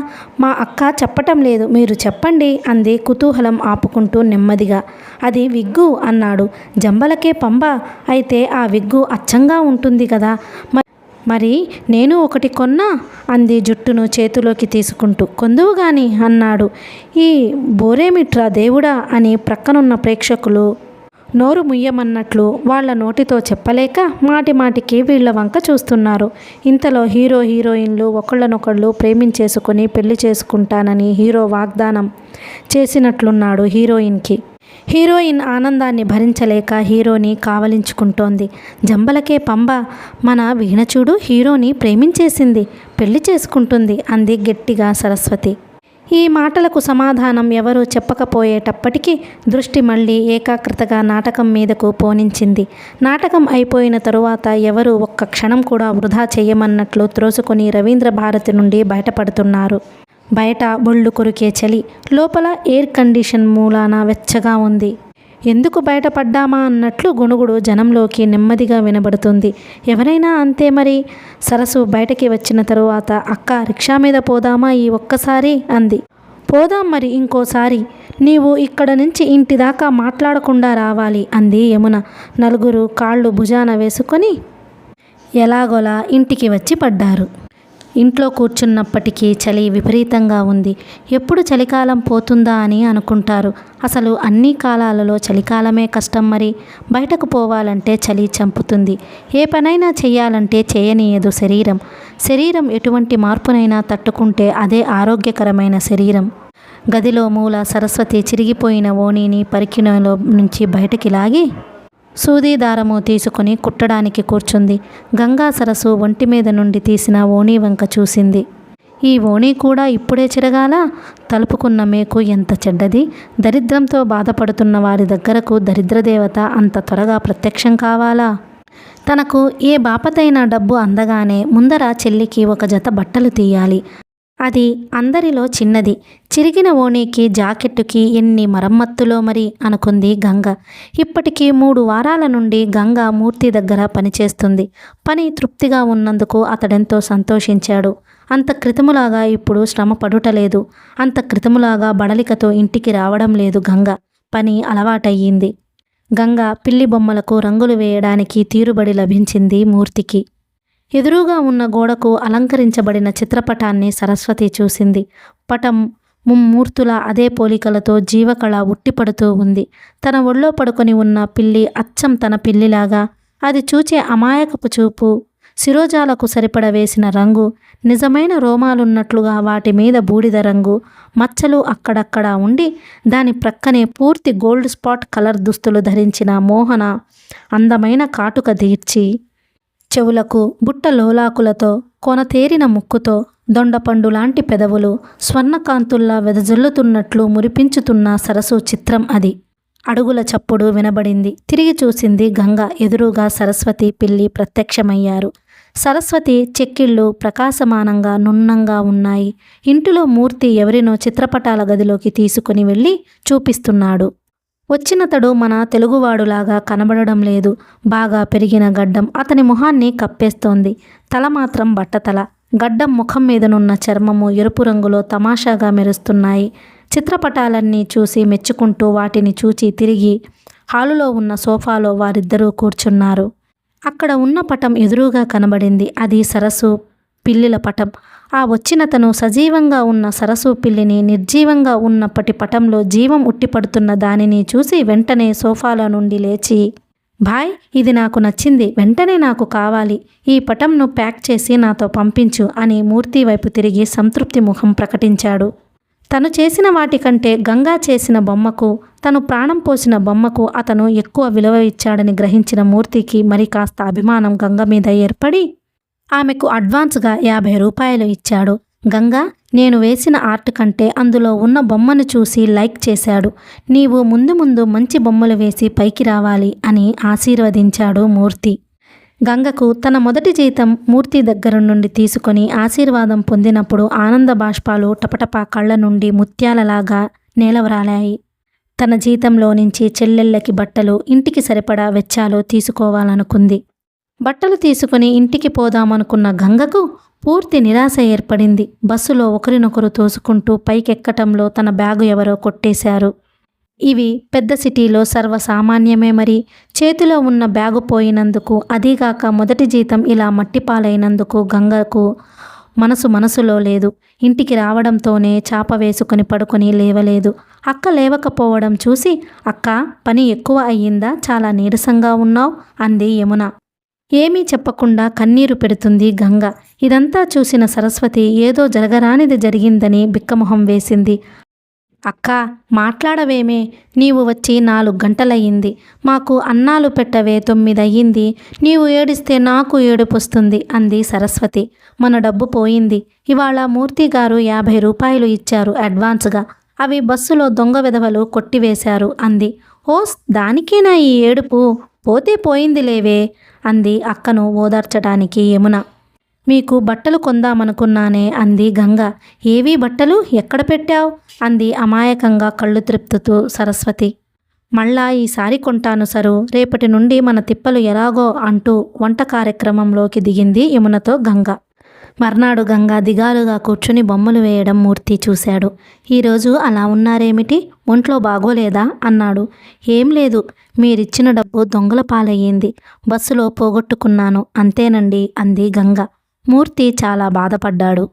మా అక్క చెప్పటం లేదు, మీరు చెప్పండి అంది కుతూహలం ఆపుకుంటూ నెమ్మదిగా. అది విగ్గు అన్నాడు. జంబలకే పంబ అయితే ఆ విగ్గు అచ్చంగా ఉంటుంది కదా, మరి నేను ఒకటి కొన్నా అంది జుట్టును చేతిలోకి తీసుకుంటూ. కొందువు గాని అన్నాడు. ఈ బోరేమిట్రా దేవుడా అని ప్రక్కనున్న ప్రేక్షకులు నోరు ముయ్యమన్నట్లు వాళ్ళ నోటితో చెప్పలేక మాటిమాటికి వీళ్ల వంక చూస్తున్నారు. ఇంతలో హీరో హీరోయిన్లు ఒకళ్ళనొకళ్ళు ప్రేమించేసుకుని పెళ్లి చేసుకుంటానని హీరో వాగ్దానం చేసినట్లున్నాడు హీరోయిన్కి. హీరోయిన్ ఆనందాన్ని భరించలేక హీరోని కావలించుకుంటోంది. జంబలకే పంబ, మన వీణ చూడు హీరోని ప్రేమించేసింది, పెళ్లి చేసుకుంటుంది అంది గట్టిగా సరస్వతి. ఈ మాటలకు సమాధానం ఎవరూ చెప్పకపోయేటప్పటికీ దృష్టి మళ్ళీ ఏకాగ్రతగా నాటకం మీదకు పోనించింది. నాటకం అయిపోయిన తరువాత ఎవరూ ఒక్క క్షణం కూడా వృధా చేయమన్నట్లు త్రోసుకొని రవీంద్ర భారతి నుండి బయటపడుతున్నారు. బయట బొళ్ళు కొరికే చలి, లోపల ఎయిర్ కండిషన్ మూలాన వెచ్చగా ఉంది. ఎందుకు బయటపడ్డామా అన్నట్లు గొణుగుడు జనంలోకి నెమ్మదిగా వినబడుతుంది. ఎవరైనా అంతే మరి. సరస్సు బయటకి వచ్చిన తరువాత అక్క రిక్షా మీద పోదామా ఈ ఒక్కసారి అంది. పోదాం మరి ఇంకోసారి, నీవు ఇక్కడ నుంచి ఇంటి దాకా మాట్లాడకుండా రావాలి అంది యమున. నలుగురు కాళ్ళు భుజాన వేసుకొని ఎలాగోలా ఇంటికి వచ్చి పడ్డారు. ఇంట్లో కూర్చున్నప్పటికీ చలి విపరీతంగా ఉంది. ఎప్పుడు చలికాలం పోతుందా అని అనుకుంటారు. అసలు అన్ని కాలాలలో చలికాలమే కష్టం మరి. బయటకు పోవాలంటే చలి చంపుతుంది. ఏ పనైనా చెయ్యాలంటే చేయనీయదు శరీరం. శరీరం ఎటువంటి మార్పునైనా తట్టుకుంటే అదే ఆరోగ్యకరమైన శరీరం. గదిలో మూల సరస్వతి చిరిగిపోయిన ఓణీని పరికిణలో నుంచి బయటికి లాగి సూది దారము తీసుకుని కుట్టడానికి కూర్చుంది. గంగా సరస్సు ఒంటి మీద నుండి తీసిన ఓణీ వంక చూసింది. ఈ ఓణీ కూడా ఇప్పుడే చిరగాల? తలుపుకున్న మేకు ఎంత చెడ్డది. దరిద్రంతో బాధపడుతున్న వారి దగ్గరకు దరిద్రదేవత అంత త్వరగా ప్రత్యక్షం కావాలా? తనకు ఏ బాపతైన డబ్బు అందగానే ముందర చెల్లికి ఒక జత బట్టలు తీయాలి. అది అందరిలో చిన్నది. చిరిగిన ఓణీకి జాకెట్టుకి ఎన్ని మరమ్మత్తులో మరి అనుకుంది గంగ. ఇప్పటికీ 3 వారాల నుండి గంగ మూర్తి దగ్గర పనిచేస్తుంది. పని తృప్తిగా ఉన్నందుకు అతడెంతో సంతోషించాడు. అంత క్రితములాగా ఇప్పుడు శ్రమ పడుటలేదు. అంత క్రితములాగా బడలికతో ఇంటికి రావడం లేదు. గంగ పని అలవాటయ్యింది. గంగ పిల్లి బొమ్మలకు రంగులు వేయడానికి తీరుబడి లభించింది మూర్తికి. ఎదురుగా ఉన్న గోడకు అలంకరించబడిన చిత్రపటాన్ని సరస్వతి చూసింది. పటం ముమ్మూర్తుల అదే పోలికలతో జీవకళ ఉట్టిపడుతూ ఉంది. తన ఒళ్ళో పడుకొని ఉన్న పిల్లి అచ్చం తన పిల్లిలాగా. అది చూచే అమాయకపు చూపు, శిరోజాలకు సరిపడ వేసిన రంగు, నిజమైన రోమాలున్నట్లుగా వాటి మీద బూడిద రంగు మచ్చలు అక్కడక్కడా ఉండి, దాని ప్రక్కనే పూర్తి గోల్డ్ స్పాట్ కలర్ దుస్తులు ధరించిన మోహన అందమైన కాటుక తీర్చి చెవులకు బుట్ట లోలాకులతో, కొనతేరిన ముక్కుతో, దొండపండు లాంటి పెదవులు, స్వర్ణకాంతుల్లా వెదజల్లుతున్నట్లు మురిపించుతున్న సరస్సు చిత్రం అది. అడుగుల చప్పుడు వినబడింది. తిరిగి చూసింది గంగ. ఎదురుగా సరస్వతి, పిల్లి ప్రత్యక్షమయ్యారు. సరస్వతి చెక్కిళ్ళు ప్రకాశమానంగా నున్నంగా ఉన్నాయి. ఇంటిలో మూర్తి ఎవరినో చిత్రపటాల గదిలోకి తీసుకుని వెళ్ళి చూపిస్తున్నాడు. వచ్చినతడు మన తెలుగువాడులాగా కనబడడం లేదు. బాగా పెరిగిన గడ్డం అతని మొహాన్ని కప్పేస్తోంది. తల మాత్రం బట్టతల. గడ్డం ముఖం మీదనున్న చర్మము ఎరుపు రంగులో తమాషాగా మెరుస్తున్నాయి. చిత్రపటాలన్నీ చూసి మెచ్చుకుంటూ వాటిని చూచి తిరిగి హాలులో ఉన్న సోఫాలో వారిద్దరూ కూర్చున్నారు. అక్కడ ఉన్న పటం ఎదురుగా కనబడింది. అది సరస్సు పిల్లిల పటం. ఆ వచ్చినతను సజీవంగా ఉన్న సరస్సు పిల్లిని, నిర్జీవంగా ఉన్నప్పటి పటంలో జీవం ఉట్టిపడుతున్న దానిని చూసి వెంటనే సోఫాలో నుండి లేచి, భాయ్, ఇది నాకు నచ్చింది, వెంటనే నాకు కావాలి, ఈ పటంను ప్యాక్ చేసి నాతో పంపించు అని మూర్తి వైపు తిరిగి సంతృప్తి ముఖం ప్రకటించాడు. తను చేసిన వాటికంటే గంగా చేసిన బొమ్మకు, తను ప్రాణం పోసిన బొమ్మకు అతను ఎక్కువ విలువ ఇచ్చాడని గ్రహించిన మూర్తికి మరి కాస్త అభిమానం గంగ మీద ఏర్పడి ఆమెకు అడ్వాన్స్గా 50 రూపాయలు ఇచ్చాడు. గంగా, నేను వేసిన ఆర్ట్ కంటే అందులో ఉన్న బొమ్మను చూసి లైక్ చేశాడు. నీవు ముందు ముందు మంచి బొమ్మలు వేసి పైకి రావాలి అని ఆశీర్వదించాడు మూర్తి. గంగకు తన మొదటి జీతం మూర్తి దగ్గర నుండి తీసుకొని ఆశీర్వాదం పొందినప్పుడు ఆనంద బాష్పాలు టపటపా కళ్ళ నుండి ముత్యాలలాగా నేలవరాలాయి. తన జీతంలో నుంచి చెల్లెళ్ళకి బట్టలు, ఇంటికి సరిపడా వెచ్చాలు తీసుకోవాలనుకుంది. బట్టలు తీసుకుని ఇంటికి పోదామనుకున్న గంగకు పూర్తి నిరాశ ఏర్పడింది. బస్సులో ఒకరినొకరు తోసుకుంటూ పైకెక్కటంలో తన బ్యాగు ఎవరో కొట్టేశారు. ఇవి పెద్ద సిటీలో సర్వసామాన్యమే. మరి చేతిలో ఉన్న బ్యాగు పోయినందుకు, అదీగాక మొదటి జీతం ఇలా మట్టిపాలైనందుకు గంగకు మనసులో లేదు. ఇంటికి రావడంతోనే చాప వేసుకుని పడుకొని లేవలేదు. అక్క లేవకపోవడం చూసి, అక్క, పని ఎక్కువ అయ్యిందా? చాలా నీరసంగా ఉన్నావు అంది యమున. ఏమీ చెప్పకుండా కన్నీరు పెడుతుంది గంగ. ఇదంతా చూసిన సరస్వతి ఏదో జరగరానిది జరిగిందని బిక్కమొహం వేసింది. అక్కా, మాట్లాడవేమే, నీవు వచ్చి 4 గంటలయ్యింది. మాకు అన్నాలు పెట్టవే 9 అయ్యింది. నీవు ఏడిస్తే నాకు ఏడుపొస్తుంది అంది సరస్వతి. మన డబ్బు పోయింది. ఇవాళ మూర్తిగారు 50 రూపాయలు ఇచ్చారు అడ్వాన్స్గా. అవి బస్సులో దొంగ వెధవలు కొట్టివేశారు అంది. ఓస్, దానికేనా ఈ ఏడుపు? పోతే పోయిందిలేవే అంది అక్కను ఓదార్చడానికి యమున. మీకు బట్టలు కొందామనుకున్నానే అంది గంగ. ఏవీ బట్టలు? ఎక్కడ పెట్టావు అంది అమాయకంగా కళ్ళు త్రిప్పుతూ సరస్వతి. మళ్ళా ఈసారి కొంటాను సరు, రేపటి నుండి మన తిప్పలు ఎలాగో అంటూ వంట కార్యక్రమంలోకి దిగింది యమునతో గంగ. మర్నాడు గంగ దిగాలుగా కూర్చుని బొమ్మలు వేయడం మూర్తి చూశాడు. ఈరోజు అలా ఉన్నారేమిటి? ఒంట్లో బాగోలేదా అన్నాడు. ఏం లేదు, మీరిచ్చిన డబ్బు దొంగల పాలయ్యింది. బస్సులో పోగొట్టుకున్నాను అంతేనండి అంది గంగ. మూర్తి చాలా బాధపడ్డాడు.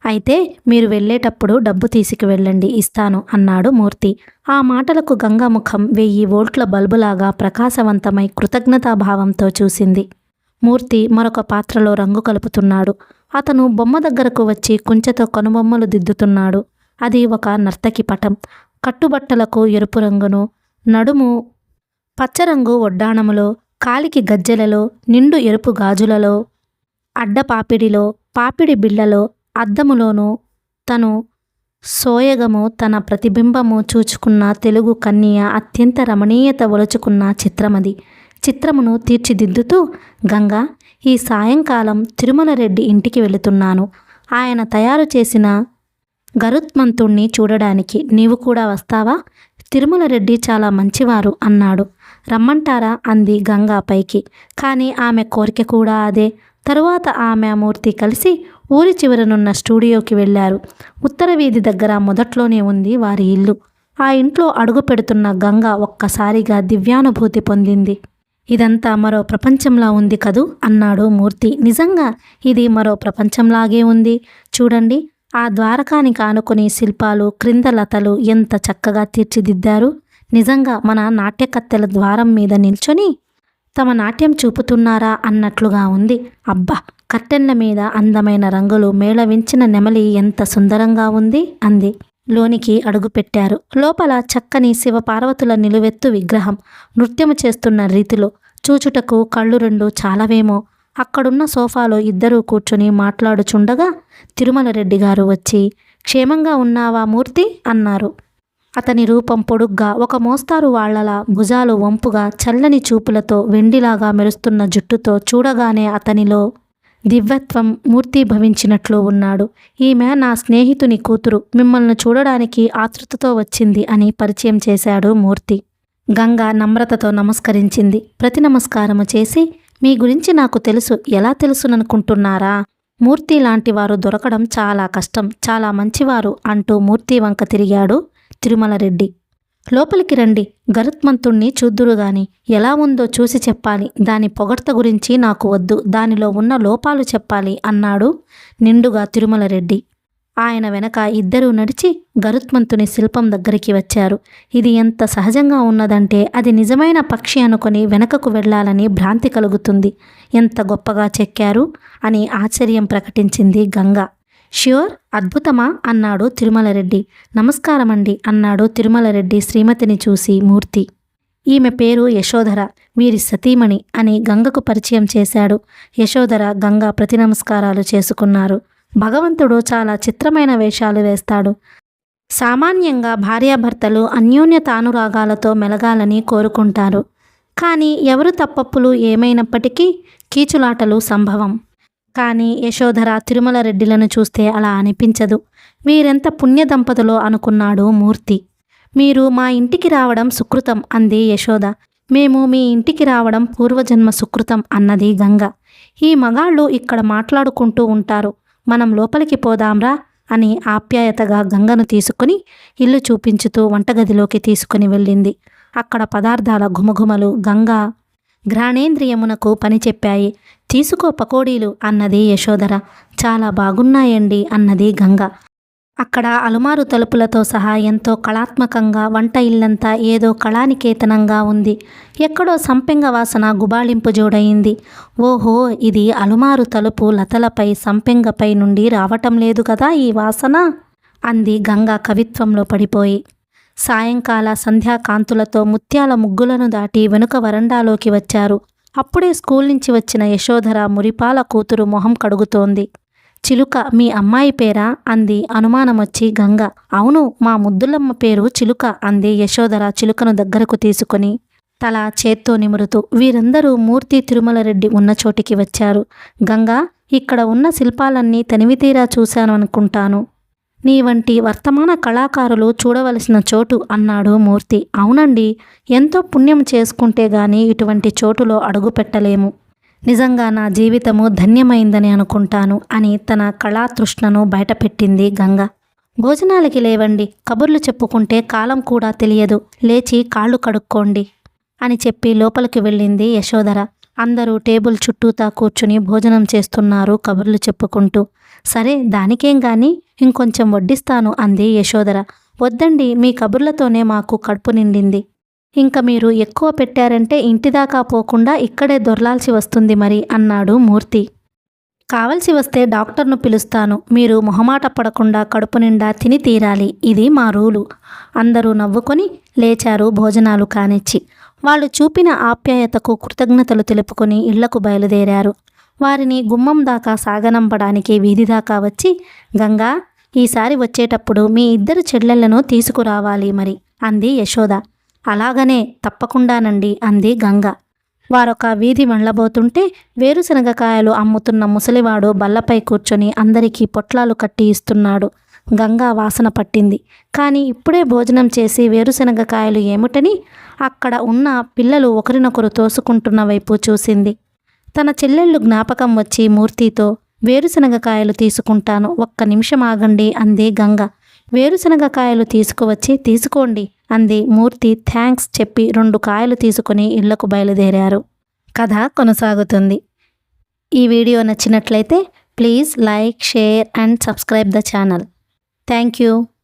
అయితే మీరు వెళ్ళేటప్పుడు డబ్బు తీసుకువెళ్ళండి, ఇస్తాను అన్నాడు మూర్తి. ఆ మాటలకు గంగ ముఖం 1000 వోల్ట్ల బల్బులాగా ప్రకాశవంతమై కృతజ్ఞతాభావంతో చూసింది. మూర్తి మరొక పాత్రలో రంగు కలుపుతున్నాడు. అతను బొమ్మ దగ్గరకు వచ్చి కుంచెతో కనుబొమ్మలు దిద్దుతున్నాడు. అది ఒక నర్తకి పటం. కట్టుబట్టలకు ఎరుపు రంగును, నడుము పచ్చరంగు వడ్డాణములో, కాలికి గజ్జెలలో, నిండు ఎరుపు గాజులలో, అడ్డపాపిడిలో, పాపిడి బిళ్ళలో, అద్దములోనూ తను సోయగము, తన ప్రతిబింబము చూచుకున్న తెలుగు కన్య అత్యంత రమణీయత ఒలుచుకున్న చిత్రమది. చిత్రమును తీర్చిదిద్దుతూ, గంగా, ఈ సాయంకాలం తిరుమల రెడ్డి ఇంటికి వెళుతున్నాను. ఆయన తయారు చేసిన గరుత్మంతుణ్ణి చూడడానికి నీవు కూడా వస్తావా? తిరుమల రెడ్డి చాలా మంచివారు అన్నాడు. రమ్మంటారా అంది గంగా పైకి. కానీ ఆమె కోరిక కూడా అదే. తరువాత ఆమె మూర్తి కలిసి ఊరి చివరనున్న స్టూడియోకి వెళ్ళారు. ఉత్తర వీధి దగ్గర మొదట్లోనే ఉంది వారి ఇల్లు. ఆ ఇంట్లో అడుగు పెడుతున్న గంగ ఒక్కసారిగా దివ్యానుభూతి పొందింది. ఇదంతా మరో ప్రపంచంలా ఉంది కదూ అన్నాడు మూర్తి. నిజంగా ఇది మరో ప్రపంచంలాగే ఉంది. చూడండి, ఆ ద్వారకానికి ఆనుకుని శిల్పాలు, క్రింద లతలు ఎంత చక్కగా తీర్చిదిద్దారు. నిజంగా మన నాట్యకత్తెల ద్వారం మీద నిల్చొని తమ నాట్యం చూపుతున్నారా అన్నట్లుగా ఉంది. అబ్బా, కర్టెన్ల మీద అందమైన రంగులు మేళవించిన నెమలి ఎంత సుందరంగా ఉంది అంది. లోనికి అడుగుపెట్టారు. లోపల చక్కని శివపార్వతుల నిలువెత్తు విగ్రహం నృత్యము చేస్తున్న రీతిలో చూచుటకు కళ్ళు 2 చాలవేమో. అక్కడున్న సోఫాలో ఇద్దరూ కూర్చుని మాట్లాడుచుండగా తిరుమల రెడ్డి గారు వచ్చి, క్షేమంగా ఉన్నావా మూర్తి అన్నారు. అతని రూపం పొడుగ్గా, ఒక మోస్తారు వాళ్లలా, భుజాలు వంపుగా, చల్లని చూపులతో, వెండిలాగా మెరుస్తున్న జుట్టుతో చూడగానే అతనిలో దివ్యత్వం మూర్తీభవించినట్లు ఉన్నాడు. ఈమె నా స్నేహితుని కూతురు, మిమ్మల్ని చూడడానికి ఆతృతతో వచ్చింది అని పరిచయం చేశాడు మూర్తి. గంగ నమ్రతతో నమస్కరించింది. ప్రతి నమస్కారము చేసి, మీ గురించి నాకు తెలుసు, ఎలా తెలుసుననుకుంటున్నారా? మూర్తి లాంటి వారు దొరకడం చాలా కష్టం, చాలా మంచివారు అంటూ మూర్తి వంక తిరిగాడు తిరుమల రెడ్డి. లోపలికి రండి, గరుత్మంతుణ్ణి చూద్దురుగాని, ఎలా ఉందో చూసి చెప్పాలి, దాని పొగడ్త గురించి నాకు వద్దు, దానిలో ఉన్న లోపాలు చెప్పాలి అన్నాడు నిండుగా తిరుమల రెడ్డి. ఆయన వెనక ఇద్దరూ నడిచి గరుత్మంతుని శిల్పం దగ్గరికి వచ్చారు. ఇది ఎంత సహజంగా ఉన్నదంటే అది నిజమైన పక్షి అనుకొని వెనకకు వెళ్లాలని భ్రాంతి కలుగుతుంది. ఎంత గొప్పగా చెక్కారు అని ఆశ్చర్యం ప్రకటించింది గంగ. ష్యూర్, అద్భుతమా అన్నాడు తిరుమలరెడ్డి. నమస్కారమండి అన్నాడు తిరుమలరెడ్డి శ్రీమతిని చూసి మూర్తి. ఈమె పేరు యశోధర, వీరి సతీమణి అని గంగకు పరిచయం చేశాడు. యశోధర, గంగ ప్రతి నమస్కారాలు చేసుకున్నారు. భగవంతుడు చాలా చిత్రమైన వేషాలు వేస్తాడు. సామాన్యంగా భార్యాభర్తలు అన్యోన్యతానురాగాలతో మెలగాలని కోరుకుంటారు. కానీ ఎవరు తప్పప్పులు ఏమైనప్పటికీ కీచులాటలు సంభవం. కానీ యశోధర తిరుమల రెడ్డిలను చూస్తే అలా అనిపించదు. వీరెంత పుణ్య దంపతులో అనుకున్నాడు మూర్తి. మీరు మా ఇంటికి రావడం సుకృతం అంది యశోద. మేము మీ ఇంటికి రావడం పూర్వజన్మ సుకృతం అన్నది గంగ. ఈ మగాళ్ళు ఇక్కడ మాట్లాడుకుంటూ ఉంటారు, మనం లోపలికి పోదాంరా అని ఆప్యాయతగా గంగను తీసుకుని ఇల్లు చూపించుతూ వంటగదిలోకి తీసుకుని వెళ్ళింది. అక్కడ పదార్థాల ఘుమఘుమలు గంగ ఘ్రాణేంద్రియమునకు పని చెప్పాయి. తీసుకో పకోడీలు అన్నది యశోధర. చాలా బాగున్నాయండి అన్నది గంగ. అక్కడ అలుమారు తలుపులతో సహా ఎంతో కళాత్మకంగా వంట ఇల్లంతా ఏదో కళానికేతనంగా ఉంది. ఎక్కడో సంపెంగ వాసన గుబాళింపు జోడయింది. ఓహో, ఇది అలుమారు తలుపు లతలపై సంపెంగపై నుండి రావటం లేదు కదా ఈ వాసన అంది గంగ కవిత్వంలో పడిపోయి. సాయంకాల సంధ్యాకాంతులతో ముత్యాల ముగ్గులను దాటి వెనుక వరండాలోకి వచ్చారు. అప్పుడే స్కూల్ నుంచి వచ్చిన యశోధర మురిపాల కూతురు మొహం కడుగుతోంది. చిలుక మీ అమ్మాయి పేరా అంది అనుమానమొచ్చి గంగ. అవును, మా ముద్దులమ్మ పేరు చిలుక అంది యశోధర చిలుకను దగ్గరకు తీసుకొని తల చేత్తో నిమురుతూ. వీరందరూ మూర్తి తిరుమలరెడ్డి ఉన్న చోటికి వచ్చారు. గంగా, ఇక్కడ ఉన్న శిల్పాలన్నీ తనివితీరా చూశాను అనుకుంటాను. నీ వంటి వర్తమాన కళాకారులు చూడవలసిన చోటు అన్నాడు మూర్తి. అవునండి, ఎంతో పుణ్యం చేసుకుంటే గాని ఇటువంటి చోటులో అడుగు పెట్టలేము. నిజంగా నా జీవితము ధన్యమైందని అనుకుంటాను అని తన కళాతృష్ణను బయటపెట్టింది గంగ. భోజనాలకి లేవండి, కబుర్లు చెప్పుకుంటే కాలం కూడా తెలియదు, లేచి కాళ్ళు కడుక్కోండి అని చెప్పి లోపలికి వెళ్ళింది యశోధర. అందరూ టేబుల్ చుట్టూతా కూర్చుని భోజనం చేస్తున్నారు కబుర్లు చెప్పుకుంటూ. సరే, దానికేం గాని ఇంకొంచెం వడ్డిస్తాను అంది యశోధర. వద్దండి, మీ కబుర్లతోనే మాకు కడుపు నిండింది. ఇంక మీరు ఎక్కువ పెట్టారంటే ఇంటిదాకా పోకుండా ఇక్కడే దొర్లాల్సి వస్తుంది మరి అన్నాడు మూర్తి. కావలసి వస్తే డాక్టర్ను పిలుస్తాను, మీరు మొహమాట పడకుండా కడుపు నిండా తిని తీరాలి, ఇది మా రూలు. అందరూ నవ్వుకొని లేచారు భోజనాలు కానిచ్చి. వాళ్ళు చూపిన ఆప్యాయతకు కృతజ్ఞతలు తెలుపుకొని ఇళ్లకు బయలుదేరారు. వారిని గుమ్మం దాకా సాగనంపడానికి వీధి దాకా వచ్చి, గంగా, ఈసారి వచ్చేటప్పుడు మీ ఇద్దరు చెల్లెళ్లను తీసుకురావాలి మరి అంది యశోద. అలాగనే, తప్పకుండానండి అంది గంగ. వారొక వీధి వెళ్ళబోతుంటే వేరుశనగకాయలు అమ్ముతున్న ముసలివాడు బల్లపై కూర్చొని అందరికీ పొట్లాలు కట్టి ఇస్తున్నాడు. గంగా వాసన పట్టింది. కానీ ఇప్పుడే భోజనం చేసి వేరుశనగకాయలు ఏమిటని అక్కడ ఉన్న పిల్లలు ఒకరినొకరు తోసుకుంటున్న వైపు చూసింది. తన చెల్లెళ్ళు జ్ఞాపకం వచ్చి మూర్తితో, వేరుశనగకాయలు తీసుకుంటాను, ఒక్క నిమిషం ఆగండి అంది గంగ. వేరుశనగకాయలు తీసుకువచ్చి తీసుకోండి అంది మూర్తి. థ్యాంక్స్ చెప్పి 2 కాయలు తీసుకుని ఇళ్లకు బయలుదేరారు. కథ కొనసాగుతుంది. ఈ వీడియో నచ్చినట్లయితే please like, share and subscribe the channel. Thank you.